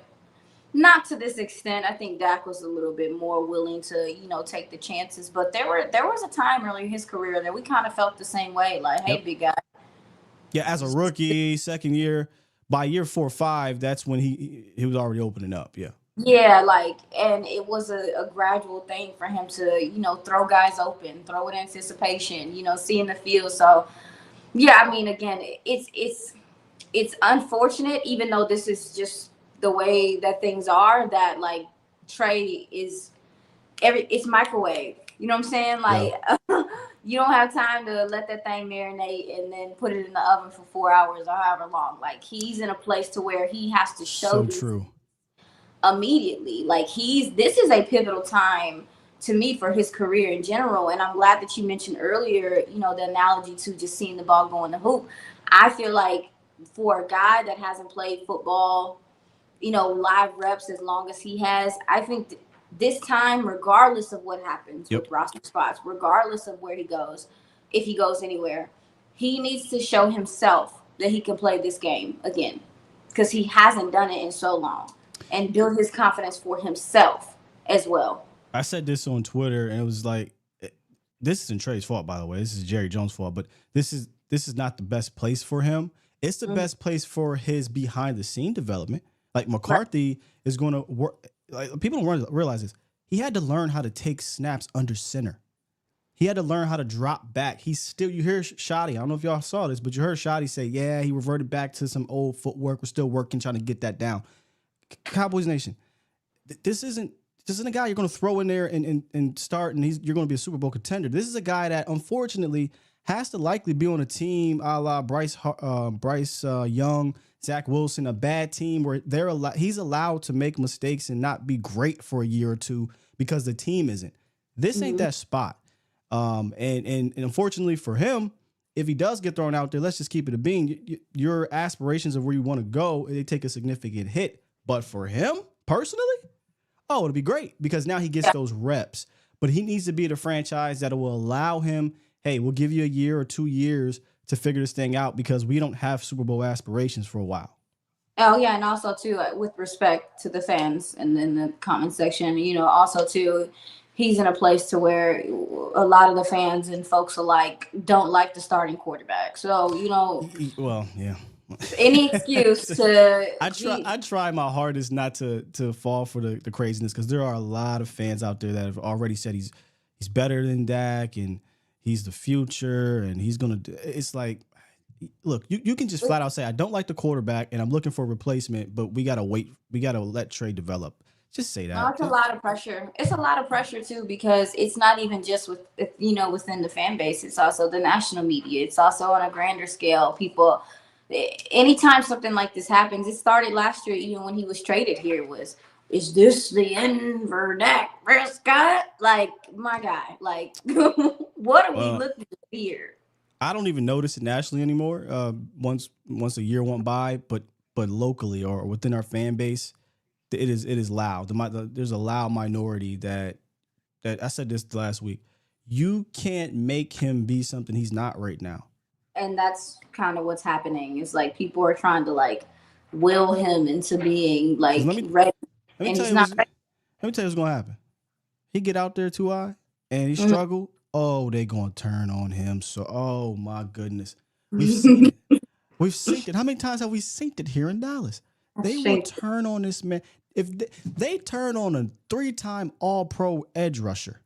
Not to this extent. I think Dak was a little bit more willing to, take the chances. But there was a time early in his career that we kind of felt the same way. Like, hey, big guy. Yeah, as a rookie, second year, by year 4 or 5, that's when he was already opening up. Yeah. Yeah, and it was a gradual thing for him to, throw guys open, throw in anticipation, seeing the field. So, yeah, I mean, again, it's unfortunate, even though this is just the way that things are, that Trey is it's microwave. You know what I'm saying? You don't have time to let that thing marinate and then put it in the oven for 4 hours or however long. He's in a place to where he has to show true immediately. This is a pivotal time to me for his career in general. And I'm glad that you mentioned earlier, the analogy to just seeing the ball go in the hoop. I feel like for a guy that hasn't played football, live reps as long as he has, I think this time, regardless of what happens with roster spots, regardless of where he goes, if he goes anywhere, he needs to show himself that he can play this game again because he hasn't done it in so long, and build his confidence for himself as well. I said this on Twitter, and it was like, this isn't Trey's fault, by the way. This is Jerry Jones' fault, but this is not the best place for him. It's the best place for his behind-the-scene development. Like McCarthy is going to work. People don't realize this. He had to learn how to take snaps under center. He had to learn how to drop back. You hear Shoddy. I don't know if y'all saw this, but you heard Shoddy say, yeah, he reverted back to some old footwork. We're still working, trying to get that down. Cowboys Nation, this isn't a guy you're going to throw in there and start, and you're going to be a Super Bowl contender. This is a guy that, unfortunately, has to likely be on a team a la Bryce Young, Zach Wilson, a bad team where he's allowed to make mistakes and not be great for a year or two because the team isn't. This ain't that spot. And unfortunately for him, if he does get thrown out there, let's just keep it a bean. Your aspirations of where you want to go, they take a significant hit. But for him personally, it'll be great because now he gets those reps. But he needs to be the franchise that will allow him, hey, we'll give you a year or 2 years to figure this thing out because we don't have Super Bowl aspirations for a while. Oh, yeah, and also, too, with respect to the fans and in the comment section, also, too, he's in a place to where a lot of the fans and folks alike don't like the starting quarterback. So, well, yeah. Any excuse to I try my hardest not to fall for the craziness because there are a lot of fans out there that have already said he's better than Dak and he's the future and he's gonna do. It's like, look, you can just flat out say I don't like the quarterback and I'm looking for a replacement, but we gotta wait. We gotta let Trey develop. Just say that. No, it's a lot of pressure. It's a lot of pressure too because it's not even just within the fan base. It's also the national media. It's also on a grander scale. People. Anytime something like this happens, it started last year, even when he was traded here, is this the end for Dak Prescott? My guy, what are we looking at here? I don't even notice it nationally anymore. Once a year went by, but locally or within our fan base, it is loud. There's a loud minority that I said this last week. You can't make him be something he's not right now. And that's kind of what's happening. Is people are trying to will him into being ready. Let me tell you what's gonna happen. He get out there too high and he struggle. Oh, they gonna turn on him. So, oh my goodness, we've seen it. We've seen it. How many times have we seen it here in Dallas? They will turn on this man. If they turn on a 3-time All-Pro edge rusher,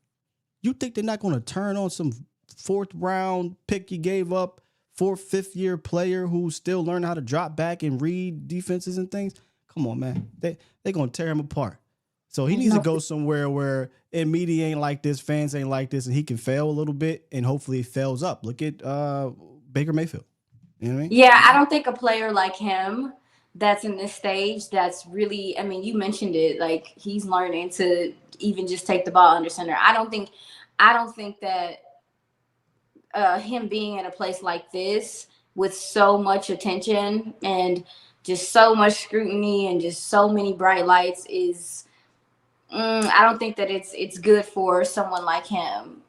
you think they're not going to turn on some 4th-round pick you gave up, 4th, 5th-year player who's still learning how to drop back and read defenses and things? Come on, man. They're going to tear him apart. So he needs to go somewhere where media ain't like this, fans ain't like this, and he can fail a little bit, and hopefully it fails up. Look at Baker Mayfield. You know what I mean? Yeah, I don't think a player like him that's in this stage that's really, I mean, you mentioned it, like he's learning to even just take the ball under center. I don't think that him being in a place like this with so much attention and just so much scrutiny and just so many bright lights is I don't think that it's good for someone like him.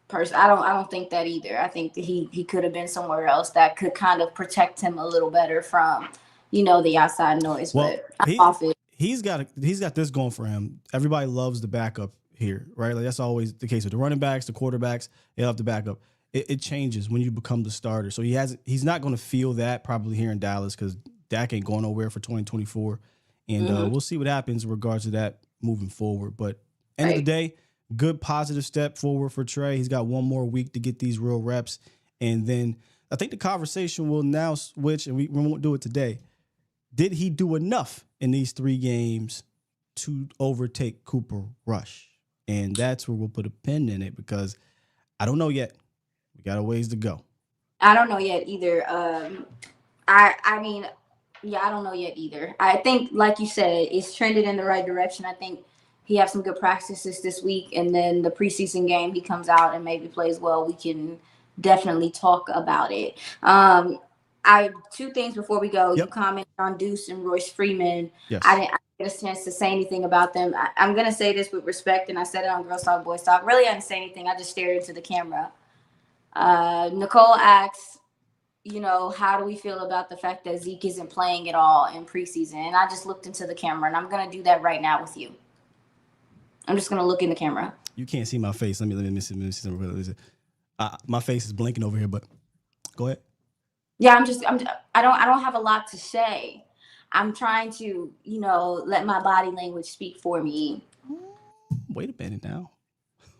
I don't think that either. I think that he could have been somewhere else that could kind of protect him a little better from, the outside noise. Well, but I'm off it. He's got this going for him. Everybody loves the backup here, right? Like that's always the case with the running backs, the quarterbacks. They love the backup. It changes when you become the starter. So he's not going to feel that probably here in Dallas because Dak ain't going nowhere for 2024, and we'll see what happens in regards to that moving forward. But end of the day, good positive step forward for Trey. He's got one more week to get these real reps, and then I think the conversation will now switch, and we won't do it today. Did he do enough in these 3 games to overtake Cooper Rush? And that's where we'll put a pin in it because I don't know yet. We got a ways to go. I don't know yet either. I mean, yeah, I don't know yet either. I think, like you said, it's trended in the right direction. I think he has some good practices this week, and then the preseason game, he comes out and maybe plays well. We can definitely talk about it. 2 things before we go. Yep. You commented on Deuce and Royce Freeman. Yes. I didn't get a chance to say anything about them. I'm going to say this with respect, and I said it on Girls Talk, Boys Talk. Really, I didn't say anything. I just stared into the camera. Nicole asks, how do we feel about the fact that Zeke isn't playing at all in preseason? And I just looked into the camera, and I'm going to do that right now with you. I'm just going to look in the camera. You can't see my face. Let me see. My face is blinking over here, but go ahead. Yeah, I don't have a lot to say. I'm trying to, let my body language speak for me. Wait a minute now.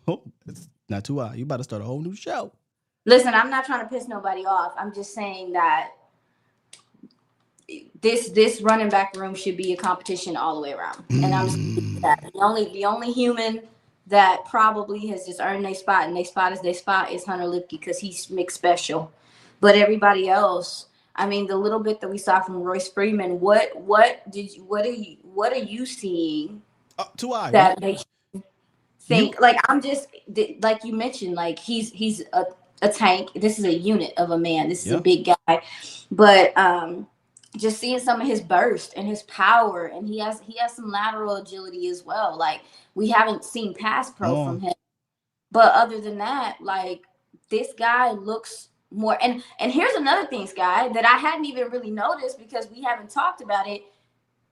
Oh, it's not too high. You about to start a whole new show. Listen, I'm not trying to piss nobody off. I'm just saying that this running back room should be a competition all the way around. And I'm just that. The only human that probably has just earned their spot, and their spot is Hunter Lipke because he's mixed special. But everybody else, I mean, the little bit that we saw from Royce Freeman, what are you seeing? Too high. That makes you think like I'm just like you mentioned, like he's a tank. This is a unit of a man. This is a big guy, but just seeing some of his burst and his power, and he has some lateral agility as well. Like we haven't seen pass pro from him, but other than that, like this guy looks more. And here's another thing, Sky, that I hadn't even really noticed because we haven't talked about it.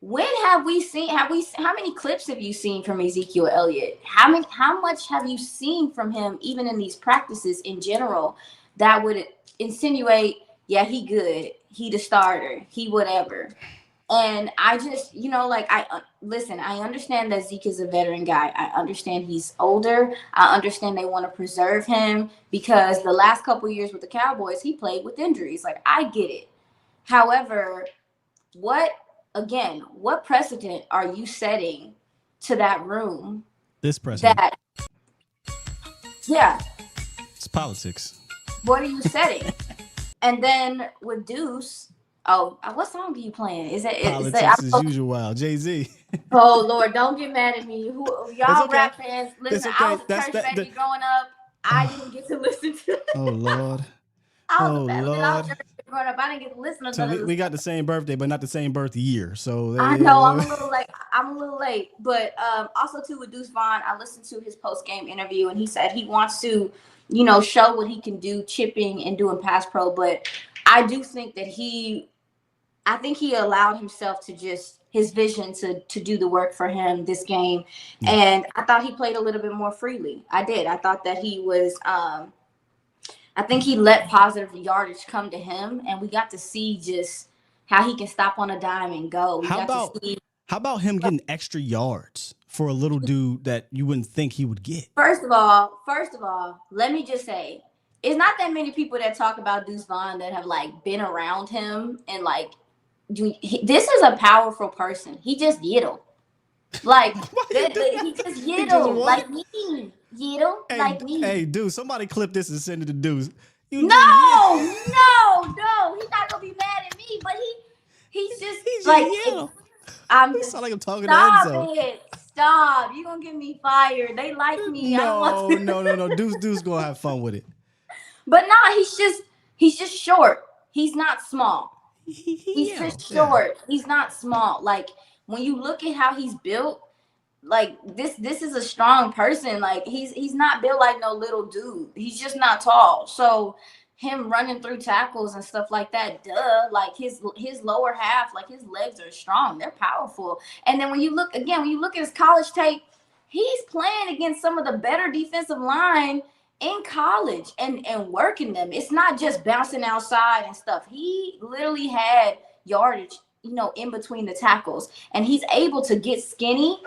When how many clips have you seen from Ezekiel Elliott? How much have you seen from him, even in these practices in general, that would insinuate, yeah, he good, he the starter, he whatever. And I just, I understand that Zeke is a veteran guy. I understand he's older. I understand they want to preserve him because the last couple of years with the Cowboys, he played with injuries. Like, I get it. However, what precedent are you setting to that room? This precedent. It's politics. What are you setting? And then with Deuce, what song are you playing? Is it politics as usual? Jay-Z. Oh Lord, don't get mad at me. Y'all rap fans, listen. I was a church baby growing up. I didn't get to listen to. Oh Lord. Lord. Growing up, I didn't get to listen to. So we got the same birthday, but not the same birth year. So I know I'm a little late. But also too with Deuce Vaughn, I listened to his post game interview, and he said he wants to, show what he can do, chipping and doing pass pro. But I do think that he allowed himself to just his vision to do the work for him this game. Yeah. And I thought he played a little bit more freely. I did. I thought that he was, I think he let positive yardage come to him, and we got to see just how he can stop on a dime and go. We got to see. How about him getting extra yards for a little dude that you wouldn't think he would get? First of all, let me just say, it's not that many people that talk about Deuce Vaughn that have like been around him and like, this is a powerful person. He just yiddle. Like he just yiddle like me. Yiddle like me. Hey, dude, somebody clip this and send it to Deuce. No, he's not gonna be mad at me, but he's just like I'm just sound like I'm talking to Enzo. Stop. You're gonna get me fired. They like me. No. Deuce gonna have fun with it. But no, he's just short. He's not small. He's just short. He's not small. Like when you look at how he's built, like this is a strong person. Like he's not built like no little dude. He's just not tall. So him running through tackles and stuff like that, like his lower half, like his legs are strong. They're powerful. And then when you look at his college tape, he's playing against some of the better defensive line in college and working them. It's not just bouncing outside and stuff. He literally had yardage, in between the tackles, and he's able to get skinny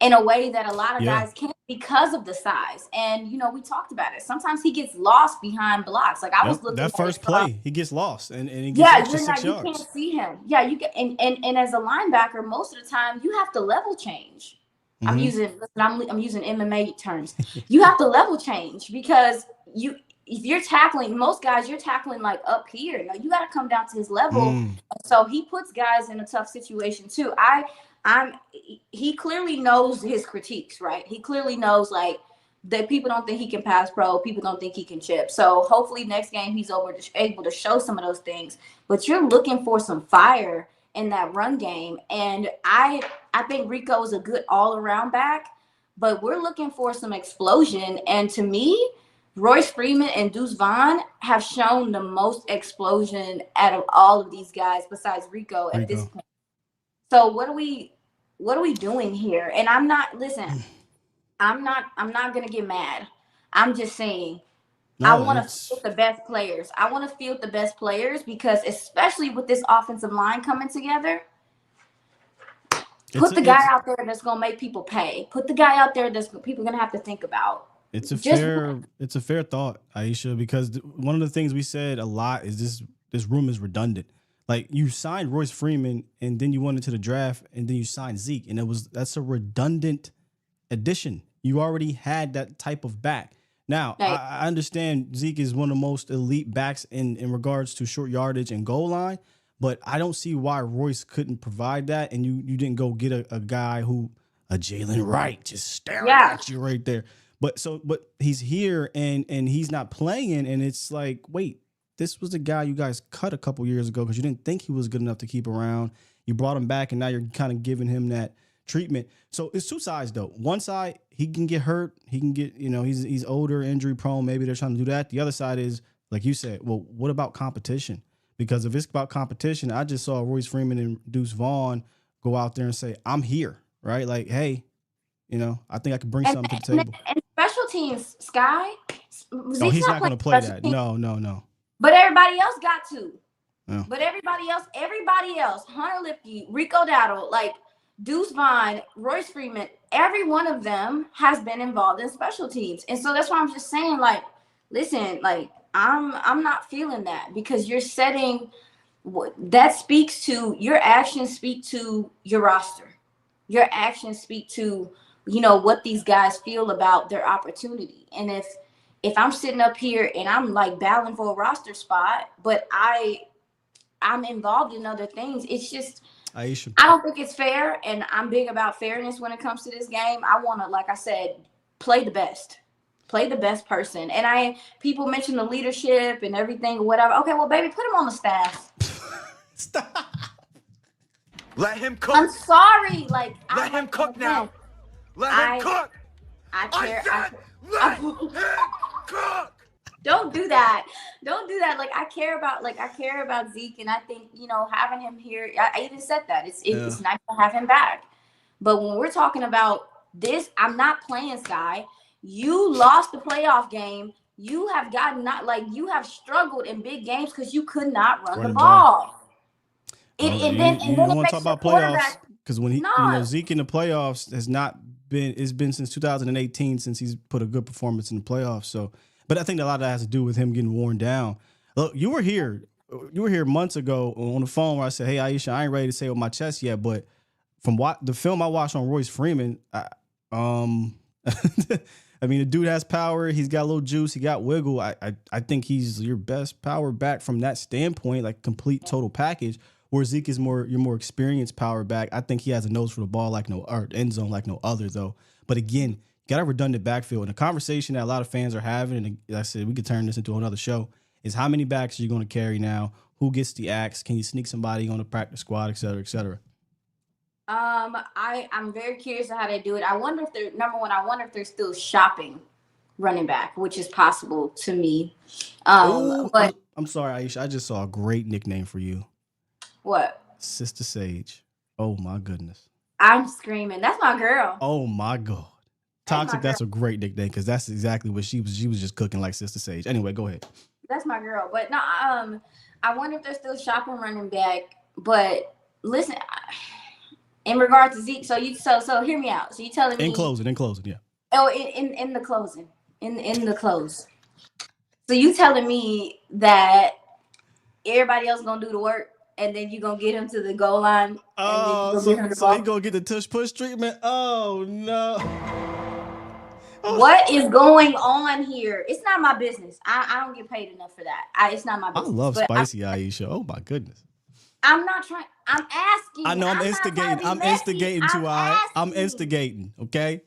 in a way that a lot of guys can't because of the size. And we talked about it. Sometimes he gets lost behind blocks. Like I was looking that at first play, he gets lost and he gets extra 6 yards. You can't see him. Yeah, you can. And as a linebacker, most of the time you have to level change. Mm-hmm. I'm using MMA terms. You have to level change because if you're tackling, most guys you're tackling like up here. Now you got to come down to his level. So he puts guys in a tough situation too. He clearly knows his critiques, right? He clearly knows like that people don't think he can pass pro, people don't think he can chip. So hopefully next game he's able to show some of those things. But you're looking for some fire in that run game, and I think Rico is a good all-around back, but we're looking for some explosion. And to me, Royce Freeman and Deuce Vaughn have shown the most explosion out of all of these guys besides Rico at this point. So what are we doing here? And I'm not gonna get mad. I'm just saying I want to field the best players. I want to field the best players because especially with this offensive line coming together, put the guy out there that's gonna make people pay. Put the guy out there that's people gonna have to think about. It's a fair thought, Iisha, because one of the things we said a lot is this room is redundant. Like you signed Royce Freeman and then you went into the draft and then you signed Zeke, and that's a redundant addition. You already had that type of back. Now, right. I understand Zeke is one of the most elite backs in regards to short yardage and goal line, but I don't see why Royce couldn't provide that, and you didn't go get a guy a Jalen Wright just staring at you right there. But he's here and he's not playing, and it's like, wait, this was the guy you guys cut a couple years ago because you didn't think he was good enough to keep around. You brought him back, and now you're kind of giving him that treatment. So it's two sides, though. One side, he can get hurt. He can get, he's older, injury prone. Maybe they're trying to do that. The other side is, like you said, well, what about competition? Because if it's about competition, I just saw Royce Freeman and Deuce Vaughn go out there and say, I'm here, right? Like, hey, I think I can bring something to the table. And special teams, Sky. No, he's not going to play that. No. But everybody else got to. Yeah. But everybody else, Hunter Lipke, Rico Dowdle, like Deuce Vaughn, Royce Freeman, every one of them has been involved in special teams. And so that's why I'm just saying, like, listen, like, I'm not feeling that because you're setting that speaks to your actions, speak to your roster. Your actions speak to, what these guys feel about their opportunity. And if I'm sitting up here and I'm like battling for a roster spot, but I'm involved in other things, it's just Iisha. I don't think it's fair, and I'm big about fairness when it comes to this game. I want to, like I said, play the best person. And people mention the leadership and everything or whatever. Okay, well, baby, put him on the staff. Stop. Let him cook. I'm sorry, like let him cook now. Let him cook. I care. Let him cook. Don't do that. Like I care about Zeke, and I think having him here. I even said that it's nice to have him back. But when we're talking about this, I'm not playing Sky. You lost the playoff game. You have struggled in big games because you could not run the ball. And then You it don't want to makes talk your about playoffs quarterback. because when No, Zeke in the playoffs has not been. It's been since 2018 since he's put a good performance in the playoffs. So, but I think a lot of that has to do with him getting worn down. Look, you were here. You were here months ago on the phone where I said, "Hey, Iisha, I ain't ready to say it with my chest yet, but from the film I watched on Royce Freeman, I mean, the dude has power. He's got a little juice. He got wiggle. I think he's your best power back from that standpoint, like complete total package. Where Zeke is your more experienced power back. I think he has a nose for the ball or end zone like no other though. But again, you got a redundant backfield. And the conversation that a lot of fans are having, and like I said, we could turn this into another show, is how many backs are you going to carry now? Who gets the axe? Can you sneak somebody on the practice squad, et cetera, et cetera? I'm very curious of how they do it. I wonder if they're number one. I wonder if they're still shopping running back, which is possible to me. But I'm sorry, Iisha. I just saw a great nickname for you. What? Sister Sage. Oh my goodness. I'm screaming. That's my girl. Oh my God. Toxic, that's a great nickname because that's exactly what she was. She was just cooking like Sister Sage. Anyway, go ahead. That's my girl. But no, I wonder if they're still shopping running back. But listen, in regard to Zeke, so hear me out. So you telling me in closing, yeah. Oh, in the closing, in the close. So you telling me that everybody else gonna do the work, and then you gonna get him to the goal line? Oh, so he gonna get the tush push treatment? Oh no! What is going on here? It's not my business. I don't get paid enough for that. It's not my business. I love spicy Iisha. Oh my goodness. I'm not trying. I'm asking. I know I'm instigating. I'm instigating too. I'm instigating. Okay.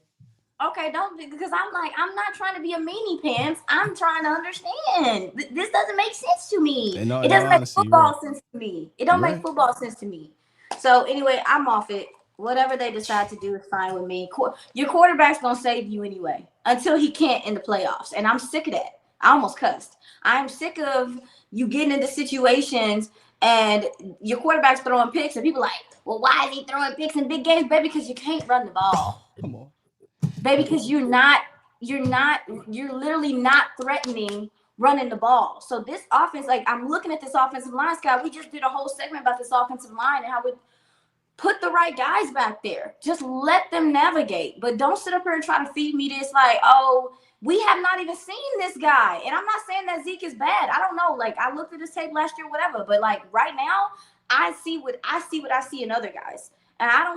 Okay, don't, because I'm not trying to be a meanie pants. I'm trying to understand. This doesn't make sense to me. It doesn't make football sense to me. It don't make football sense to me. So anyway, I'm off it. Whatever they decide to do is fine with me. Your quarterback's gonna save you anyway until he can't in the playoffs, and I'm sick of that. I almost cussed. I'm sick of you getting into situations and your quarterback's throwing picks, and people like, well, why is he throwing picks in big games, baby? Because you can't run the ball. Come on. Baby, because you're literally not threatening running the ball. So this offense, like I'm looking at this offensive line, Scott. We just did a whole segment about this offensive line and how we put the right guys back there. Just let them navigate. But don't sit up here and try to feed me this like, oh, we have not even seen this guy. And I'm not saying that Zeke is bad. I don't know. Like I looked at his tape last year, whatever. But like right now, I see what I see in other guys. And I'm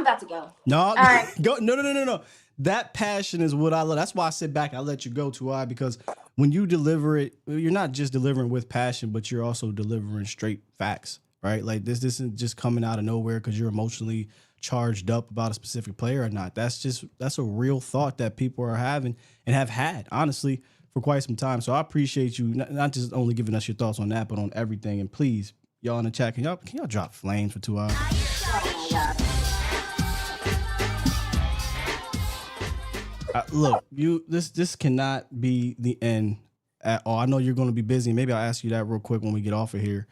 about to go. No, all right. Go. No. That passion is what I love. That's why I sit back and I let you go to because when you deliver it, you're not just delivering with passion, but you're also delivering straight facts, right? Like this isn't just coming out of nowhere because you're emotionally charged up about a specific player or not. That's a real thought that people are having and have had, honestly, for quite some time. So I appreciate you not just only giving us your thoughts on that, but on everything. And please, y'all in the chat, can y'all drop flames for 2 hours? Oh my God. Look, this cannot be the end at all. I know you're going to be busy. Maybe I'll ask you that real quick when we get off of here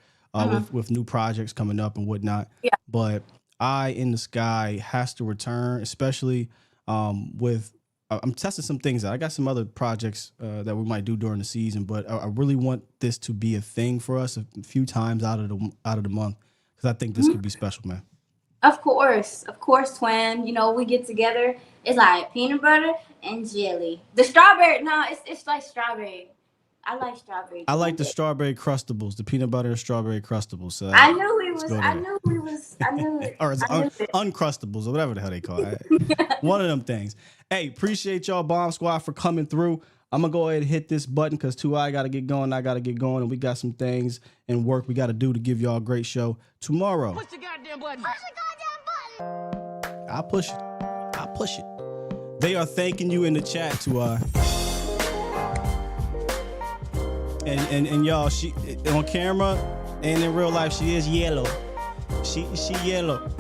with new projects coming up and whatnot. Yeah. But Eye in the Sky has to return, especially with I'm testing some things out. I got some other projects that we might do during the season, but I really want this to be a thing for us a few times out of the month because I think this could be special, man. Of course, twin. You know, we get together. It's like peanut butter and jelly. The strawberry, no, it's like strawberry. I like strawberry. I like the strawberry crustables, the peanut butter and strawberry crustables. So I knew he was. Or it's uncrustables or whatever the hell they call it. One of them things. Hey, appreciate y'all, Bomb Squad, for coming through. I'm going to go ahead and hit this button because I got to get going. I got to get going. And we got some things and work we got to do to give y'all a great show tomorrow. Push the goddamn button. I'll push it. They are thanking you in the chat to and y'all, she on camera and in real life she is yellow. She yellow.